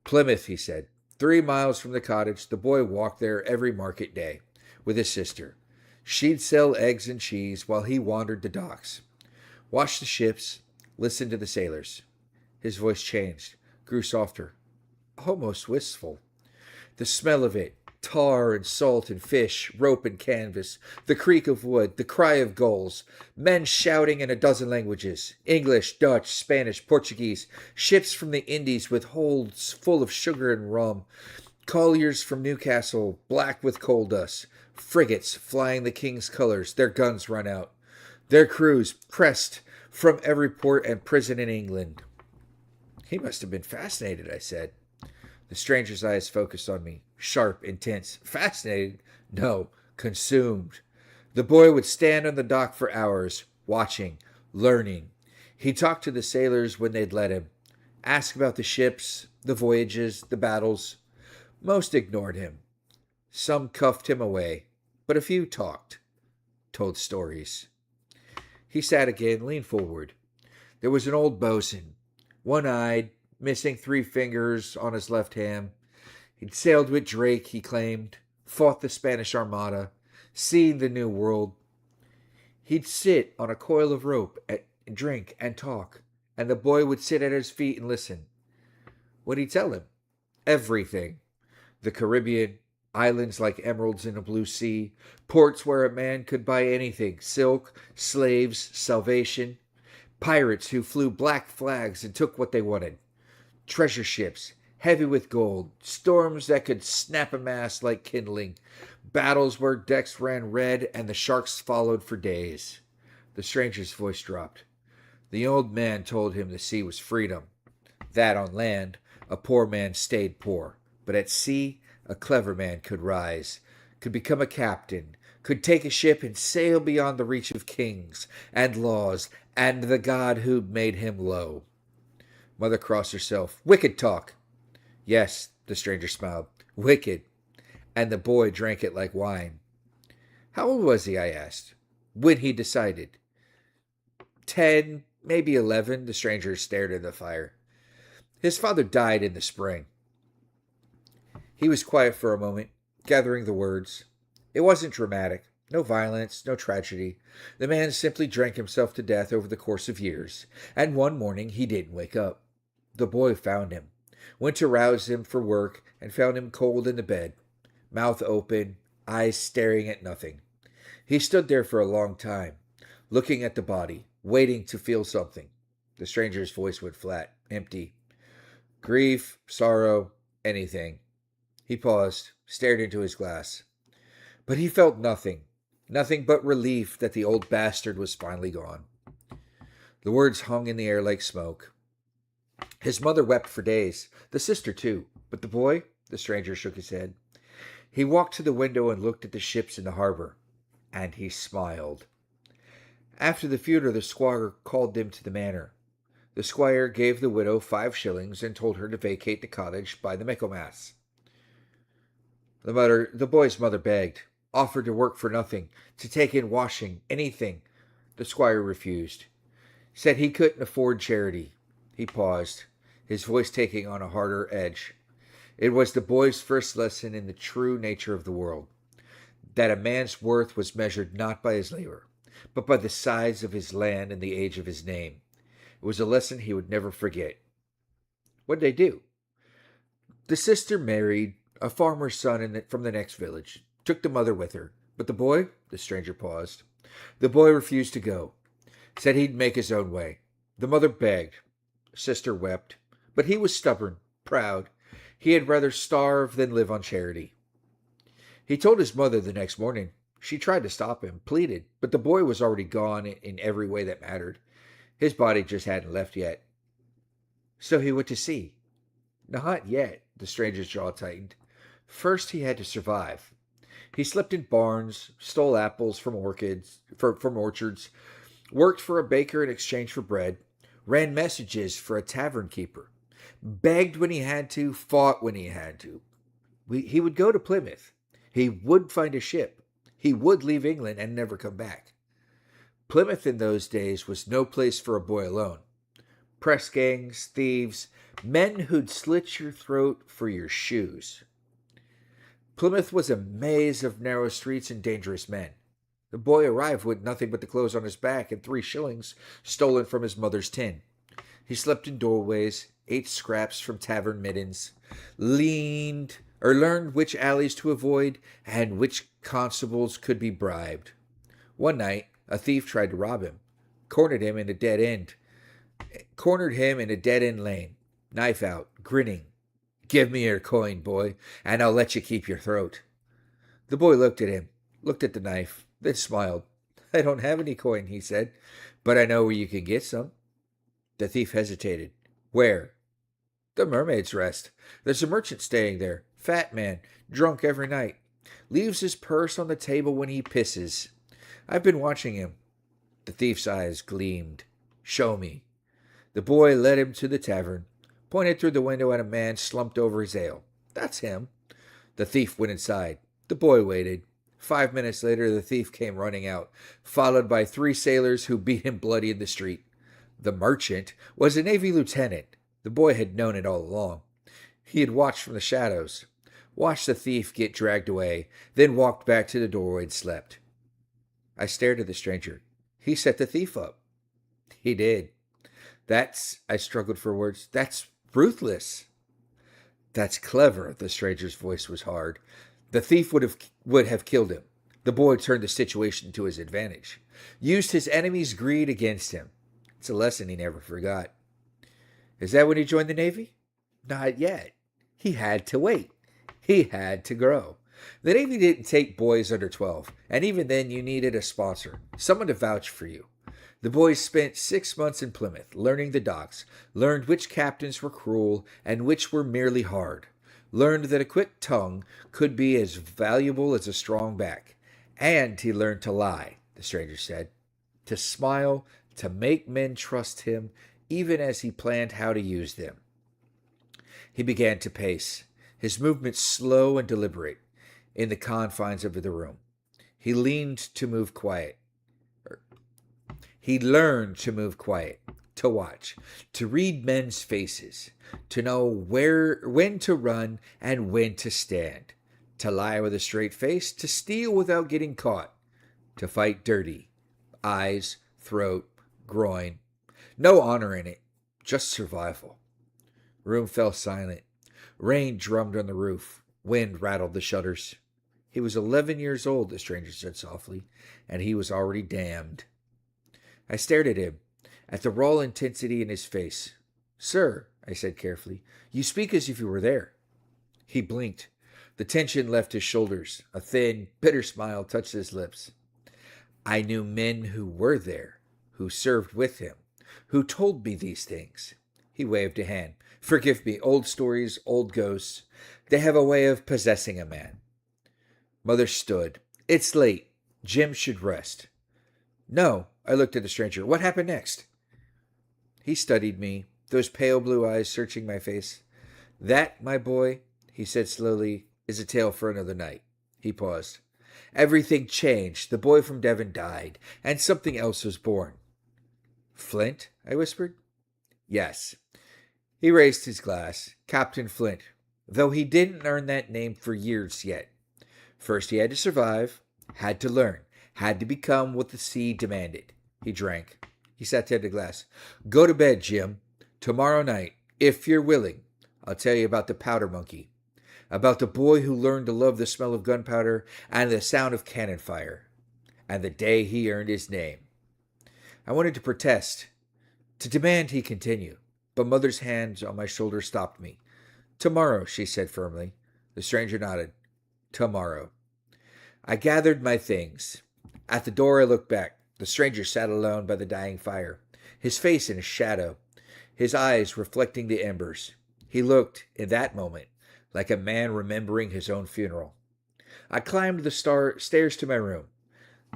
[SPEAKER 3] Plymouth, he said. 3 miles from the cottage, the boy walked there every market day with his sister. She'd sell eggs and cheese while he wandered the docks, watched the ships, listened to the sailors. His voice changed, grew softer, almost wistful. The smell of it, tar and salt and fish, rope and canvas, the creak of wood, the cry of gulls, men shouting in a dozen languages, English, Dutch, Spanish, Portuguese, ships from the Indies with holds full of sugar and rum, colliers from Newcastle, black with coal dust, frigates flying the king's colors, their guns run out, their crews pressed from every port and prison in England. He must have been fascinated, I said. The stranger's eyes focused on me, sharp, intense. Fascinated? No, consumed. The boy would stand on the dock for hours, watching, learning. He talked to the sailors when they'd let him, asked about the ships, the voyages, the battles. Most ignored him. Some cuffed him away, but a few talked, told stories. He sat again, leaned forward. There was an old bosun, one-eyed, missing 3 fingers on his left hand. He'd sailed with Drake, he claimed, fought the Spanish Armada, seen the New World. He'd sit on a coil of rope and drink and talk, and the boy would sit at his feet and listen. What'd he tell him? Everything. The Caribbean, islands like emeralds in a blue sea, ports where a man could buy anything, silk, slaves, salvation, pirates who flew black flags and took what they wanted, treasure ships, heavy with gold, storms that could snap a mast like kindling, battles where decks ran red and the sharks followed for days. The stranger's voice dropped. The old man told him the sea was freedom, that on land a poor man stayed poor, but at sea a clever man could rise, could become a captain, could take a ship and sail beyond the reach of kings and laws and the God who'd made him low. Mother crossed herself. Wicked talk. Yes, the stranger smiled. Wicked. And the boy drank it like wine. How old was he, I asked, when he decided? 10, maybe 11, the stranger stared at the fire. His father died in the spring. He was quiet for a moment, gathering the words. It wasn't dramatic. No violence, no tragedy. The man simply drank himself to death over the course of years, and one morning he didn't wake up. The boy found him, went to rouse him for work, and found him cold in the bed, mouth open, eyes staring at nothing. He stood there for a long time, looking at the body, waiting to feel something. The stranger's voice went flat, empty. Grief, sorrow, anything. He paused, stared into his glass. But he felt nothing. Nothing but relief that the old bastard was finally gone. The words hung in the air like smoke. His mother wept for days, the sister too. But the boy? The stranger shook his head. He walked to the window and looked at the ships in the harbor. And he smiled. After the funeral, the squire called them to the manor. The squire gave the widow 5 shillings and told her to vacate the cottage by the Michaelmas. The boy's mother begged, offered to work for nothing, to take in washing, anything. The squire refused. Said he couldn't afford charity. He paused, his voice taking on a harder edge. It was the boy's first lesson in the true nature of the world, that a man's worth was measured not by his labor, but by the size of his land and the age of his name. It was a lesson he would never forget. What'd they do? The sister married a farmer's son from the next village, took the mother with her. But the boy, the stranger paused. The boy refused to go, said he'd make his own way. The mother begged. Sister wept. But he was stubborn, proud. He had rather starve than live on charity. He told his mother the next morning. She tried to stop him, pleaded, but the boy was already gone in every way that mattered. His body just hadn't left yet. So he went to sea. Not yet, the stranger's jaw tightened. First he had to survive. He slept in barns, stole apples from orchards, worked for a baker in exchange for bread, ran messages for a tavern keeper, begged when he had to, fought when he had to. He would go to Plymouth. He would find a ship. He would leave England and never come back. Plymouth in those days was no place for a boy alone. Press gangs, thieves, men who'd slit your throat for your shoes. Plymouth was a maze of narrow streets and dangerous men. The boy arrived with nothing but the clothes on his back and 3 shillings stolen from his mother's tin. He slept in doorways, ate scraps from tavern middens, learned which alleys to avoid and which constables could be bribed. One night, a thief tried to rob him, cornered him in a dead end lane, knife out, grinning. "Give me your coin, boy, and I'll let you keep your throat." The boy looked at him, looked at the knife, then smiled. "I don't have any coin," he said, "but I know where you can get some." The thief hesitated. "Where?" "The Mermaid's Rest. There's a merchant staying there. Fat man, drunk every night. Leaves his purse on the table when he pisses. I've been watching him." The thief's eyes gleamed. "Show me." The boy led him to the tavern, pointed through the window at a man slumped over his ale. "That's him." The thief went inside. The boy waited. 5 minutes later, the thief came running out, followed by 3 sailors who beat him bloody in the street. The merchant was a Navy lieutenant. The boy had known it all along. He had watched from the shadows, watched the thief get dragged away, then walked back to the doorway and slept. I stared at the stranger. "He set the thief up." "He did." I struggled for words. "That's ruthless." "That's clever." The stranger's voice was hard. "The thief would have killed him. The boy turned the situation to his advantage, used his enemy's greed against him. It's a lesson he never forgot." "Is that when he joined the Navy?" "Not yet. He had to wait. He had to grow. The Navy didn't take boys under 12, and even then you needed a sponsor, someone to vouch for you. The boys spent 6 months in Plymouth, learning the docks, learned which captains were cruel and which were merely hard, learned that a quick tongue could be as valuable as a strong back. And he learned to lie, the stranger said, to smile, to make men trust him, even as he planned how to use them. He began to pace, his movements slow and deliberate, in the confines of the room. He leaned to move quiet. He learned to move quiet, to watch, to read men's faces, to know when to run and when to stand, to lie with a straight face, to steal without getting caught, to fight dirty, eyes, throat, groin. No honor in it, just survival. Room fell silent. Rain drummed on the roof. Wind rattled the shutters. He was 11 years old, the stranger said softly, and he was already damned. I stared at him, at the raw intensity in his face. "Sir," I said carefully, "you speak as if you were there." He blinked. The tension left his shoulders. A thin, bitter smile touched his lips. "I knew men who were there, who served with him, who told me these things." He waved a hand. "Forgive me, old stories, old ghosts. They have a way of possessing a man." Mother stood. "It's late. Jim should rest." "No." I looked at the stranger. "What happened next?" He studied me, those pale blue eyes searching my face. "That, my boy," he said slowly, "is a tale for another night." He paused. "Everything changed. The boy from Devon died, and something else was born." "Flint?" I whispered. "Yes." He raised his glass. "Captain Flint, though he didn't earn that name for years yet. First he had to survive, had to learn, had to become what the sea demanded." He drank. He set down the glass. "Go to bed, Jim. Tomorrow night, If you're willing, I'll tell you about the powder monkey, about the boy who learned to love the smell of gunpowder and the sound of cannon fire, and the day he earned his name. I wanted to protest, to demand he continue, but Mother's hands on my shoulder stopped me. Tomorrow, she said firmly. The stranger nodded. Tomorrow. I gathered my things. At the door I looked back. The stranger sat alone by the dying fire, his face in a shadow, his eyes reflecting the embers. He looked, in that moment, like a man remembering his own funeral. I climbed the stairs to my room,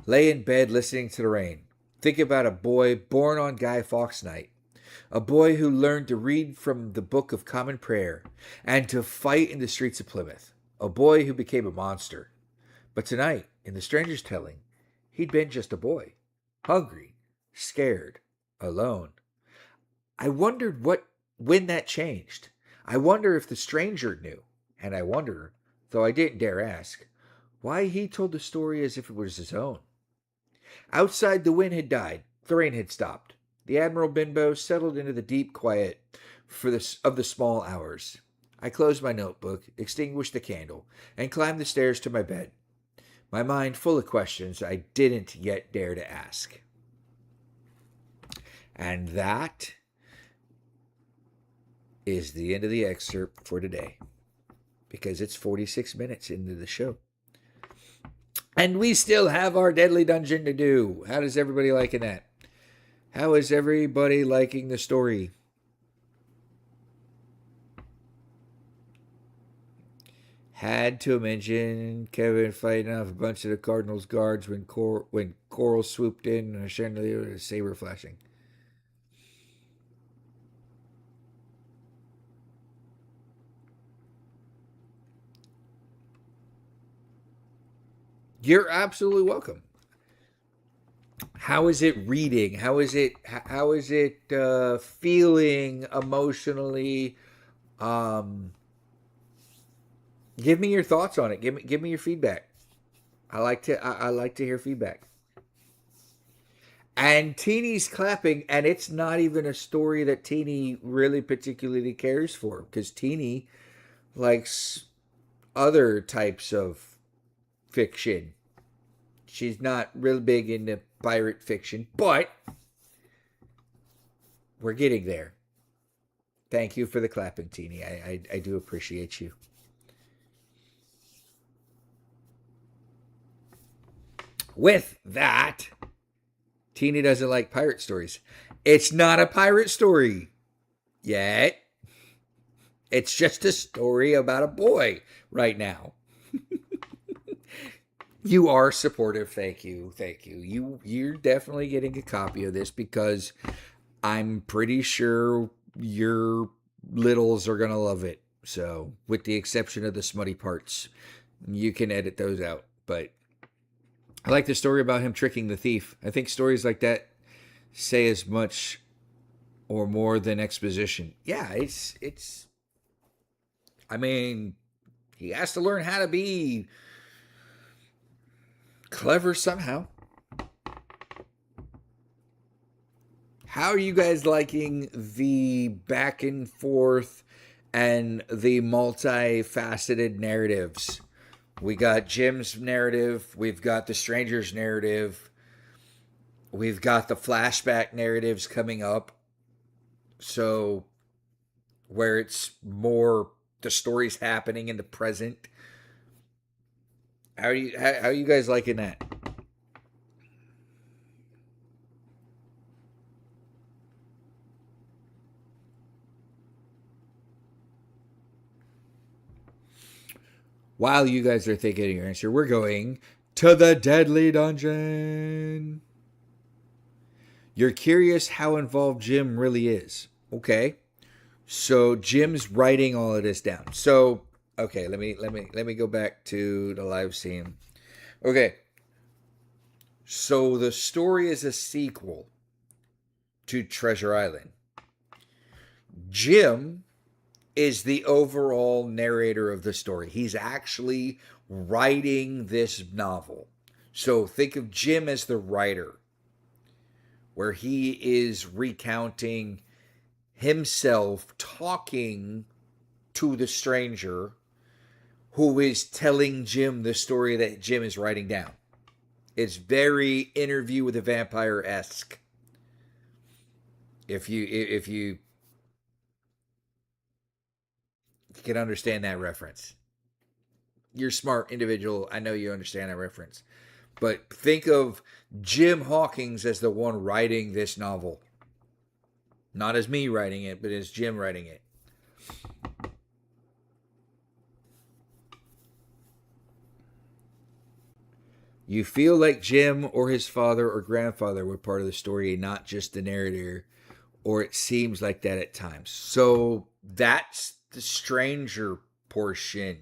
[SPEAKER 3] lay in bed listening to the rain, thinking about a boy born on Guy Fawkes night, a boy who learned to read from the Book of Common Prayer and to fight in the streets of Plymouth, a boy who became a monster. But tonight, in the stranger's telling, he'd been just a boy, hungry, scared, alone. I wondered when that changed. I wonder if the stranger knew, and I wonder, though I didn't dare ask, why he told the story as if it was his own. Outside, the wind had died. The rain had stopped. The Admiral Benbow settled into the deep quiet of the small hours. I closed my notebook, extinguished the candle, and climbed the stairs to my bed, my mind full of questions I didn't yet dare to ask. And that is the end of the excerpt for today, because it's 46 minutes into the show. And we still have our deadly dungeon to do. How does everybody liking that? How is everybody liking the story? Had to mention Kevin fighting off a bunch of the Cardinals guards when Coral swooped in and a chandelier with a saber flashing. You're absolutely welcome. How is it reading? How is it feeling emotionally? Give me your thoughts on it. Give me your feedback. I like to hear feedback. And Teeny's clapping, and it's not even a story that Teeny really particularly cares for, because Teeny likes other types of fiction. She's not real big into pirate fiction, but we're getting there. Thank you for the clapping, Teeny. I do appreciate you. With that, Teeny doesn't like pirate stories. It's not a pirate story yet. It's just a story about a boy right now. You are supportive. Thank you. You're definitely getting a copy of this because I'm pretty sure your littles are going to love it. So, with the exception of the smutty parts, you can edit those out. But I like the story about him tricking the thief. I think stories like that say as much or more than exposition. Yeah, it's I mean, he has to learn how to be clever somehow. How are you guys liking the back and forth and the multifaceted narratives? We got Jim's narrative. We've got the stranger's narrative. We've got the flashback narratives coming up. So, where it's more the story's happening in the present. How are you guys liking that? While you guys are thinking of your answer, we're going to the Deadly Dungeon. You're curious how involved Jim really is. Okay. So Jim's writing all of this down. So, okay, let me go back to the live scene. Okay. So the story is a sequel to Treasure Island. Jim is the overall narrator of the story. He's actually writing this novel. So think of Jim as the writer, where he is recounting himself talking to the stranger who is telling Jim the story that Jim is writing down. It's very Interview with a Vampire-esque. If you can understand that reference. You're a smart individual. I know you understand that reference. But think of Jim Hawkins as the one writing this novel. Not as me writing it, but as Jim writing it. You feel like Jim or his father or grandfather were part of the story and not just the narrator, or it seems like that at times. So that's the stranger portion.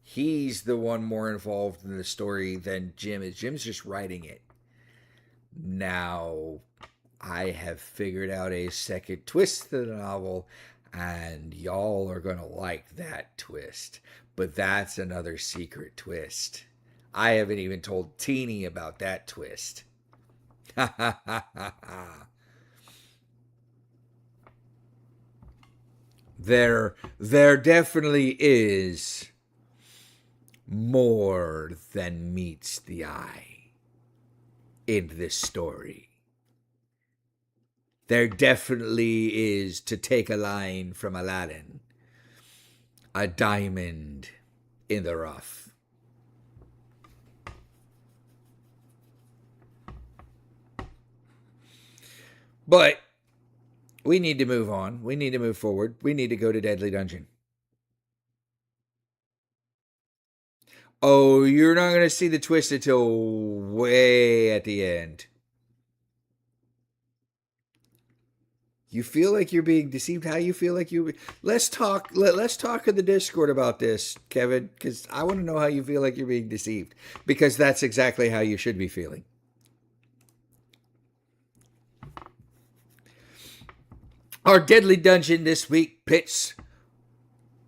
[SPEAKER 3] He's the one more involved in the story than Jim is. Jim's just writing it. Now, I have figured out a second twist to the novel, and y'all are going to like that twist. But that's another secret twist. I haven't even told Teeny about that twist. Ha ha ha ha ha. There definitely is more than meets the eye in this story. There definitely is, to take a line from Aladdin, a diamond in the rough. But we need to move on. We need to move forward. We need to go to Deadly Dungeon. Oh, you're not going to see the twist until way at the end. You feel like you're being deceived? How you feel like you... Let's talk in the Discord about this, Kevin, because I want to know how you feel like you're being deceived. Because that's exactly how you should be feeling. Our Deadly Dungeon this week pits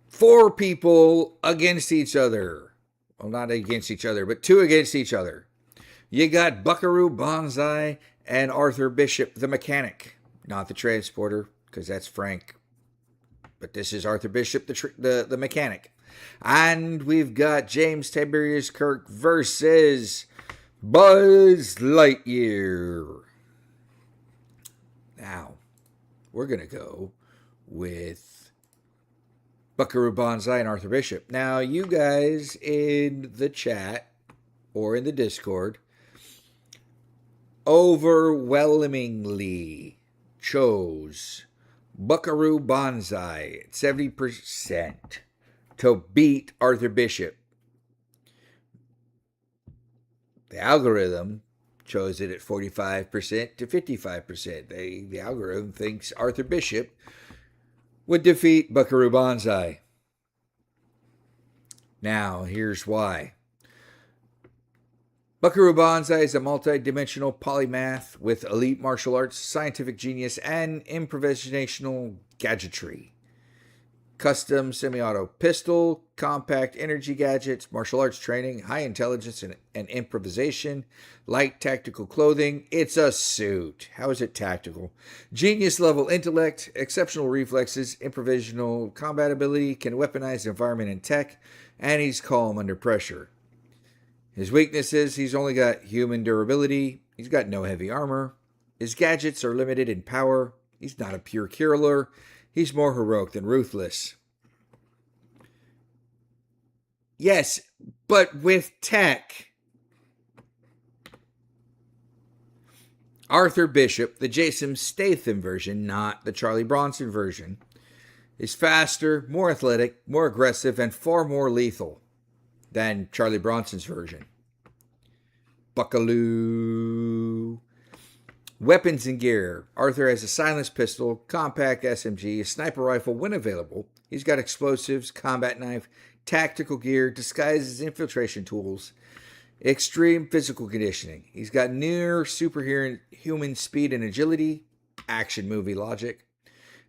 [SPEAKER 3] 4 people against each other. Well, not against each other, but 2 against each other. You got Buckaroo Banzai and Arthur Bishop, the mechanic. Not the transporter, because that's Frank. But this is Arthur Bishop, the mechanic. And we've got James Tiberius Kirk versus Buzz Lightyear. Now, we're going to go with Buckaroo Banzai and Arthur Bishop. Now, you guys in the chat or in the Discord overwhelmingly chose Buckaroo Banzai at 70% to beat Arthur Bishop. The algorithm chose it at 45% to 55%. The algorithm thinks Arthur Bishop would defeat Buckaroo Banzai. Now, here's why. Buckaroo Banzai is a multi-dimensional polymath with elite martial arts, scientific genius, and improvisational gadgetry. Custom semi-auto pistol, compact energy gadgets, martial arts training, high intelligence and improvisation, light tactical clothing. It's a suit. How is it tactical? Genius level intellect, exceptional reflexes, improvisational combat ability, can weaponize the environment and tech, and he's calm under pressure. His weaknesses, he's only got human durability, he's got no heavy armor, his gadgets are limited in power, he's not a pure killer, he's more heroic than ruthless. Yes, but with tech. Arthur Bishop, the Jason Statham version, not the Charlie Bronson version, is faster, more athletic, more aggressive, and far more lethal than Charlie Bronson's version. Buckaloo. Weapons and gear. Arthur has a silenced pistol, compact SMG, a sniper rifle when available. He's got explosives, combat knife, tactical gear, disguises, infiltration tools, extreme physical conditioning. He's got near superhuman speed and agility, action movie logic,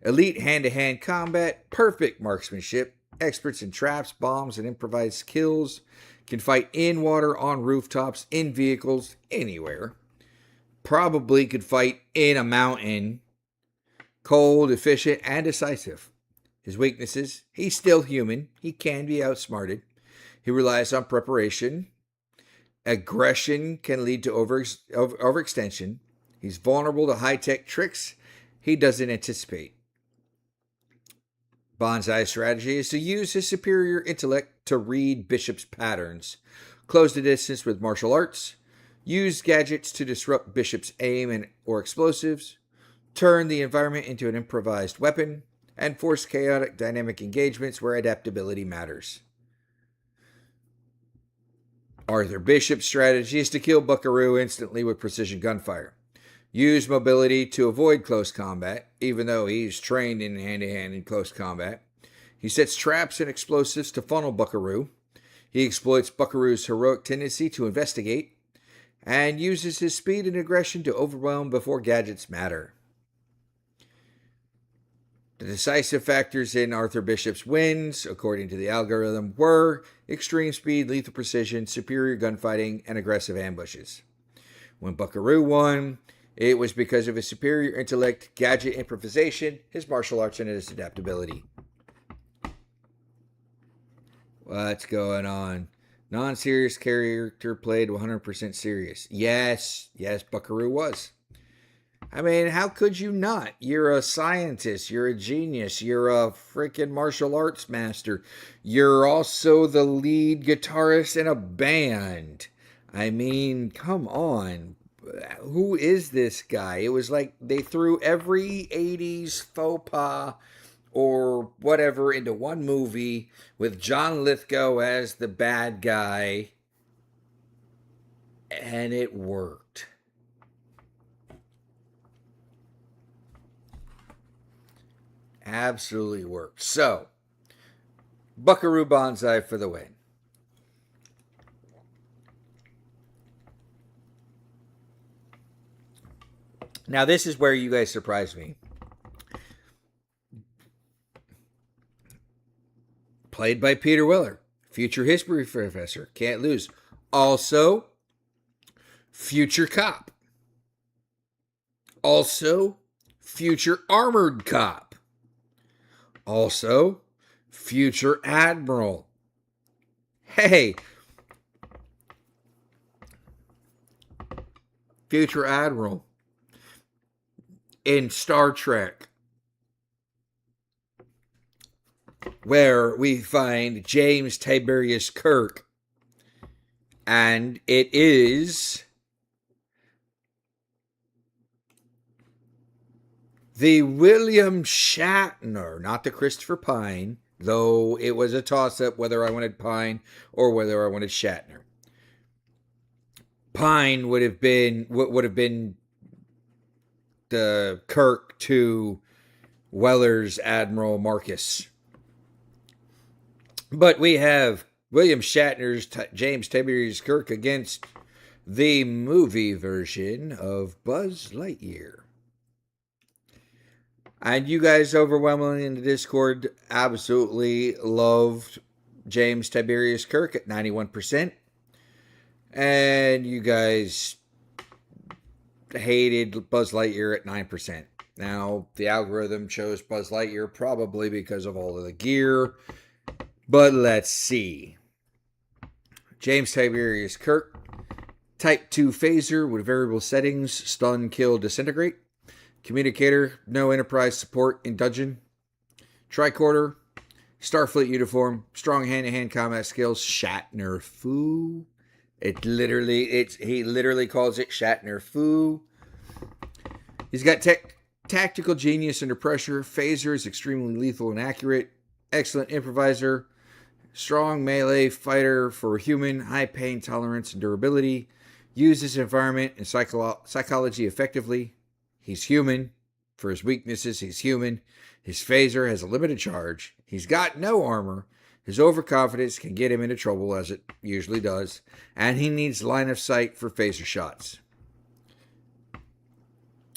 [SPEAKER 3] elite hand-to-hand combat, perfect marksmanship, experts in traps, bombs, and improvised kills, can fight in water, on rooftops, in vehicles, anywhere. Probably could fight in a mountain cold, efficient, and decisive. His weaknesses: he's still human. He can be outsmarted. He relies on preparation. Aggression can lead to overextension. He's vulnerable to high-tech tricks he doesn't anticipate. Banzai's strategy is to use his superior intellect to read Bishop's patterns, close the distance with martial arts, use gadgets to disrupt Bishop's aim or explosives, turn the environment into an improvised weapon, and force chaotic dynamic engagements where adaptability matters. Arthur Bishop's strategy is to kill Buckaroo instantly with precision gunfire. Use mobility to avoid close combat, even though he's trained in hand-to-hand in close combat. He sets traps and explosives to funnel Buckaroo. He exploits Buckaroo's heroic tendency to investigate, and uses his speed and aggression to overwhelm before gadgets matter. The decisive factors in Arthur Bishop's wins, according to the algorithm, were extreme speed, lethal precision, superior gunfighting, and aggressive ambushes. When Buckaroo won, it was because of his superior intellect, gadget improvisation, his martial arts, and his adaptability. What's going on? Non-serious character played 100% serious. Yes, Buckaroo was. I mean, how could you not? You're a scientist. You're a genius. You're a freaking martial arts master. You're also the lead guitarist in a band. I mean, come on. Who is this guy? It was like they threw every 80s faux pas or whatever into one movie with John Lithgow as the bad guy. And it worked. Absolutely worked. So, Buckaroo Banzai for the win. Now, this is where you guys surprised me. Played by Peter Weller, future history professor. Can't lose. Also, future cop. Also, future armored cop. Also, future admiral. Hey, future admiral in Star Trek, where we find James Tiberius Kirk, and it is the William Shatner, not the Christopher Pine, though it was a toss-up whether I wanted Pine or whether I wanted Shatner. Pine would have been the Kirk to Weller's Admiral Marcus. But we have William Shatner's James Tiberius Kirk against the movie version of Buzz Lightyear. And you guys overwhelmingly in the Discord absolutely loved James Tiberius Kirk at 91%. And you guys hated Buzz Lightyear at 9%. Now, the algorithm chose Buzz Lightyear probably because of all of the gear. But let's see. James Tiberius Kirk. Type 2 phaser with variable settings. Stun, kill, disintegrate. Communicator, no enterprise support in dungeon. Tricorder, Starfleet uniform, strong hand-to-hand combat skills, Shatner foo. He literally calls it Shatner foo. He's got tactical genius under pressure. Phaser is extremely lethal and accurate. Excellent improviser. Strong melee fighter for human. High pain tolerance and durability. Uses environment and psychology effectively. He's human. For his weaknesses, he's human. His phaser has a limited charge. He's got no armor. His overconfidence can get him into trouble, as it usually does. And he needs line of sight for phaser shots.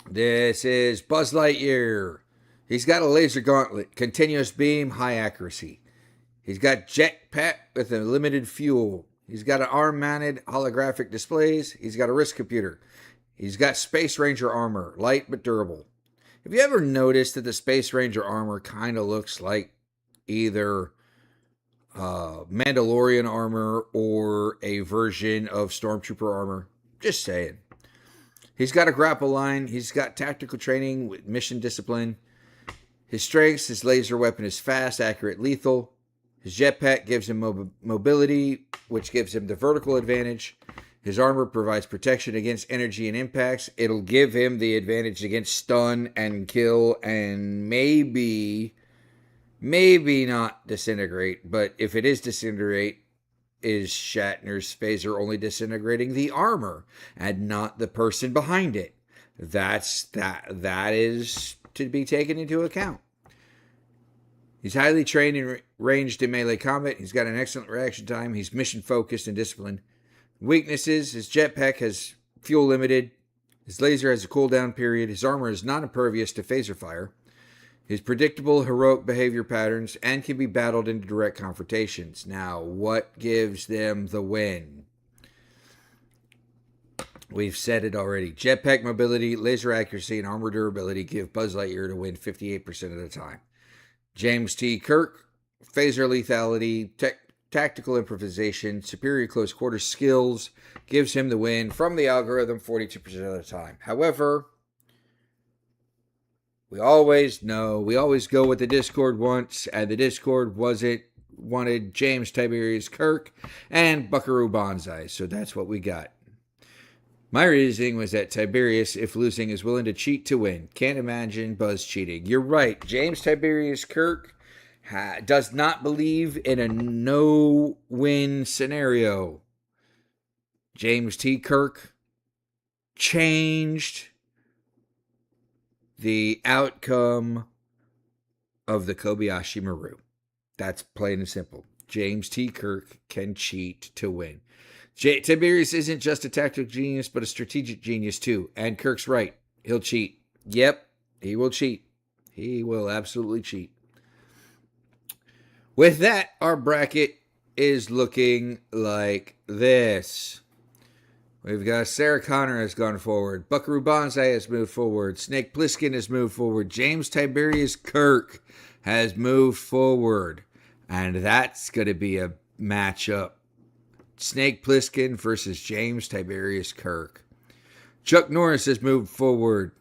[SPEAKER 3] This is Buzz Lightyear. He's got a laser gauntlet, continuous beam, high accuracy. He's got jetpack with a limited fuel. He's got an arm-mounted holographic displays. He's got a wrist computer. He's got Space Ranger armor, light but durable. Have you ever noticed that the Space Ranger armor kind of looks like either Mandalorian armor or a version of Stormtrooper armor? Just saying. He's got a grapple line. He's got tactical training with mission discipline. His strengths, his laser weapon is fast, accurate, lethal. His jetpack gives him mobility, which gives him the vertical advantage. His armor provides protection against energy and impacts. It'll give him the advantage against stun and kill and maybe not disintegrate. But if it is disintegrate, is Shatner's phaser only disintegrating the armor and not the person behind it? That is to be taken into account. He's highly trained and ranged in melee combat. He's got an excellent reaction time. He's mission focused and disciplined. Weaknesses: his jetpack has fuel limited. His laser has a cooldown period. His armor is not impervious to phaser fire. His predictable heroic behavior patterns and can be battled into direct confrontations. Now, what gives them the win? We've said it already. Jetpack mobility, laser accuracy, and armor durability give Buzz Lightyear to win 58% of the time. James T. Kirk, phaser lethality, tactical improvisation, superior close quarter skills gives him the win from the algorithm 42% of the time. However, we always go what the Discord wants, and the Discord wanted James Tiberius Kirk and Buckaroo Banzai, so that's what we got. My reasoning was that Tiberius, if losing, is willing to cheat to win. Can't imagine Buzz cheating. You're right. James Tiberius Kirk does not believe in a no-win scenario. James T. Kirk changed the outcome of the Kobayashi Maru. That's plain and simple. James T. Kirk can cheat to win. Tiberius isn't just a tactical genius, but a strategic genius too. And Kirk's right. He'll cheat. Yep, he will cheat. He will absolutely cheat. With that, our bracket is looking like this. We've got Sarah Connor has gone forward. Buckaroo Banzai has moved forward. Snake Plissken has moved forward. James Tiberius Kirk has moved forward. And that's going to be a matchup. Snake Plissken versus James Tiberius Kirk. Chuck Norris has moved forward.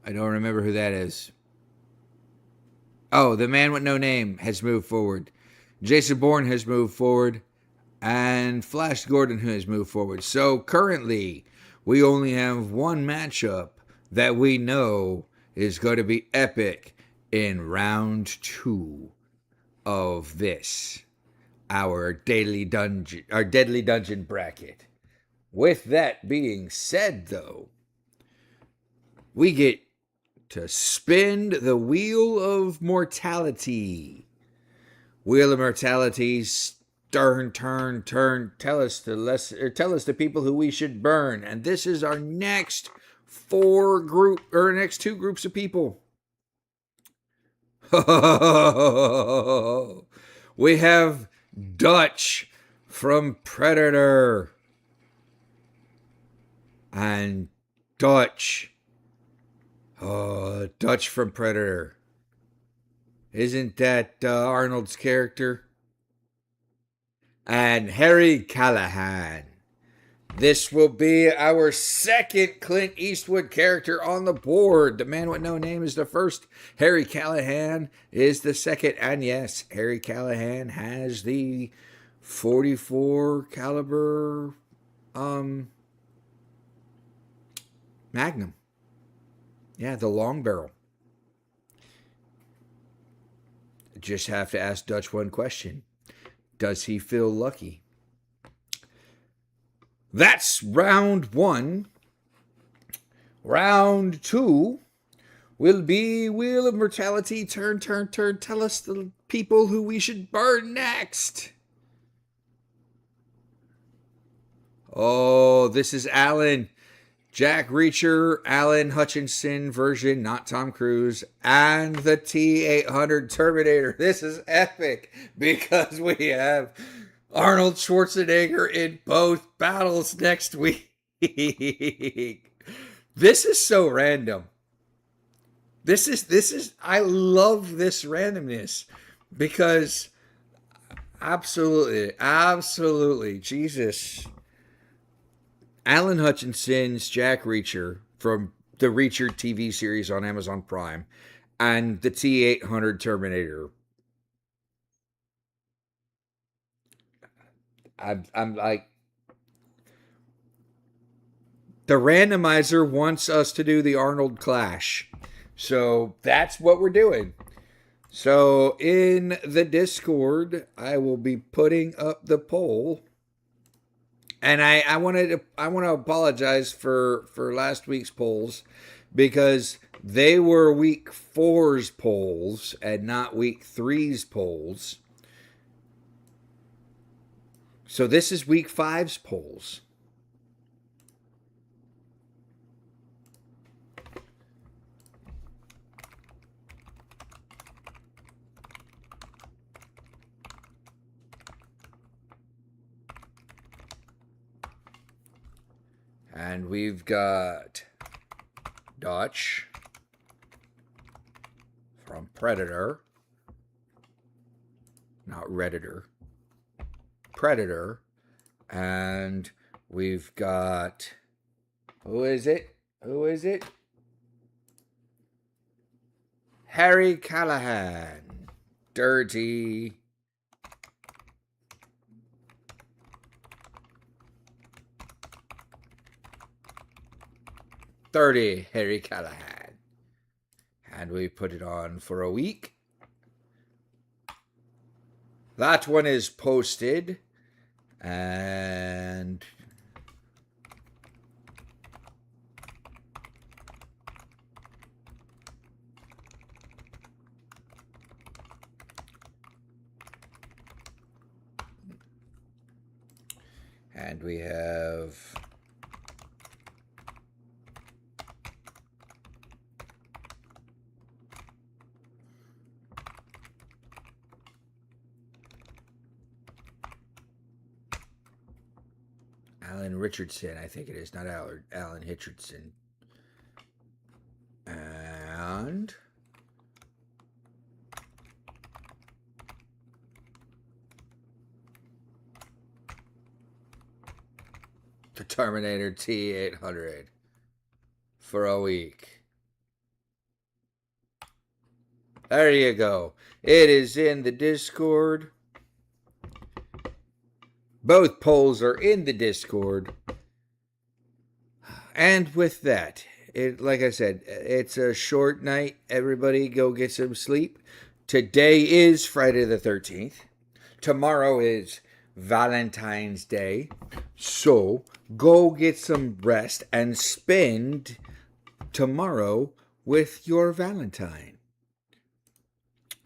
[SPEAKER 3] I don't remember who that is. Oh, the man with no name has moved forward. Jason Bourne has moved forward. And Flash Gordon has moved forward. So currently, we only have one matchup that we know is going to be epic in round 2 of this, our deadly dungeon bracket. With that being said, though, we get to spin the Wheel of Mortality. Wheel of Mortality, turn. Tell us the people who we should burn, and this is our next next 2 groups of people. We have Dutch from Predator. And Dutch from Predator. Isn't that Arnold's character? And Harry Callahan. This will be our second Clint Eastwood character on the board. The man with no name is the first. Harry Callahan is the second. And yes, Harry Callahan has the 44 caliber Magnum. Yeah, the long barrel. Just have to ask Dutch one question. Does he feel lucky? That's round 1. Round 2 will be Wheel of Mortality. Turn. Tell us the people who we should burn next. Oh, this is Alan. Jack Reacher, Alan Hutchinson version, not Tom Cruise, and the T-800 Terminator. This is epic because we have Arnold Schwarzenegger in both battles next week. This is so random. This is I love this randomness because absolutely, Jesus. Alan Hutchinson's Jack Reacher from the Reacher TV series on Amazon Prime and the T-800 Terminator. I'm like, the randomizer wants us to do the Arnold Clash. So that's what we're doing. So in the Discord, I will be putting up the poll. And I want to apologize for last week's polls because they were week 4's polls and not week 3's polls. So this is week 5's polls. And we've got Dutch from Predator, not Redditor, Predator, and we've got, who is it? Harry Callahan, Dirty. $30, Harry Callahan. And we put it on for a week. That one is posted. And we have Alan Richardson, I think it is, not Alan Richardson. And the Terminator T-800 for a week. There you go. It is in the Discord. Both polls are in the Discord. And with that, like I said, it's a short night. Everybody go get some sleep. Today is Friday the 13th. Tomorrow is Valentine's Day. So go get some rest and spend tomorrow with your Valentine.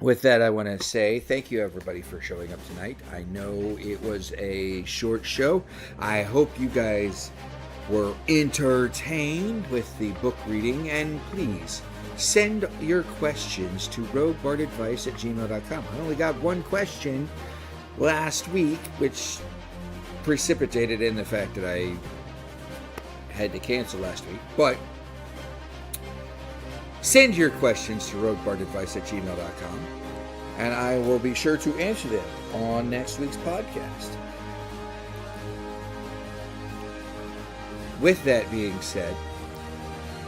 [SPEAKER 3] With that, I want to say thank you, everybody, for showing up tonight. I know it was a short show. I hope you guys were entertained with the book reading. And please send your questions to roguebardadvice@gmail.com. I only got one question last week, which precipitated in the fact that I had to cancel last week. But send your questions to roguebardadvice@gmail.com, and I will be sure to answer them on next week's podcast. With that being said,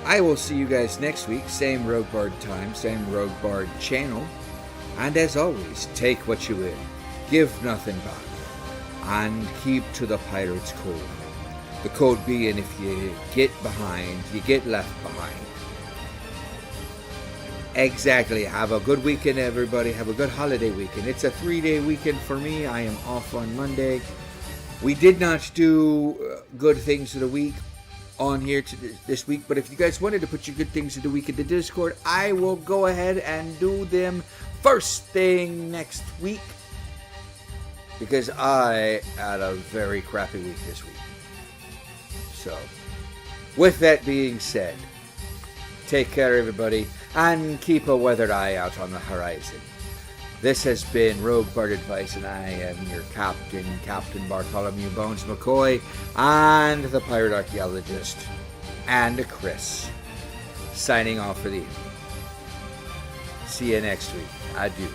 [SPEAKER 3] I will see you guys next week. Same Rogue Bard time, same Rogue Bard channel. And as always, take what you will, give nothing back, and keep to the pirate's code. The code being, if you get behind, you get left behind. Exactly. Have a good weekend, everybody. Have a good holiday weekend. It's a 3-day weekend for me. I am off on Monday. We did not do good things of the week on here this week, but if you guys wanted to put your good things of the week in the Discord, I will go ahead and do them first thing next week, because I had a very crappy week this week. So, with that being said, take care, everybody, and keep a weathered eye out on the horizon. This has been Rogue Bard Advice, and I am your captain, Captain Bartholomew Bones McCoy, and the Pirate Archaeologist. and Chris, signing off for the evening. See you next week. Adieu.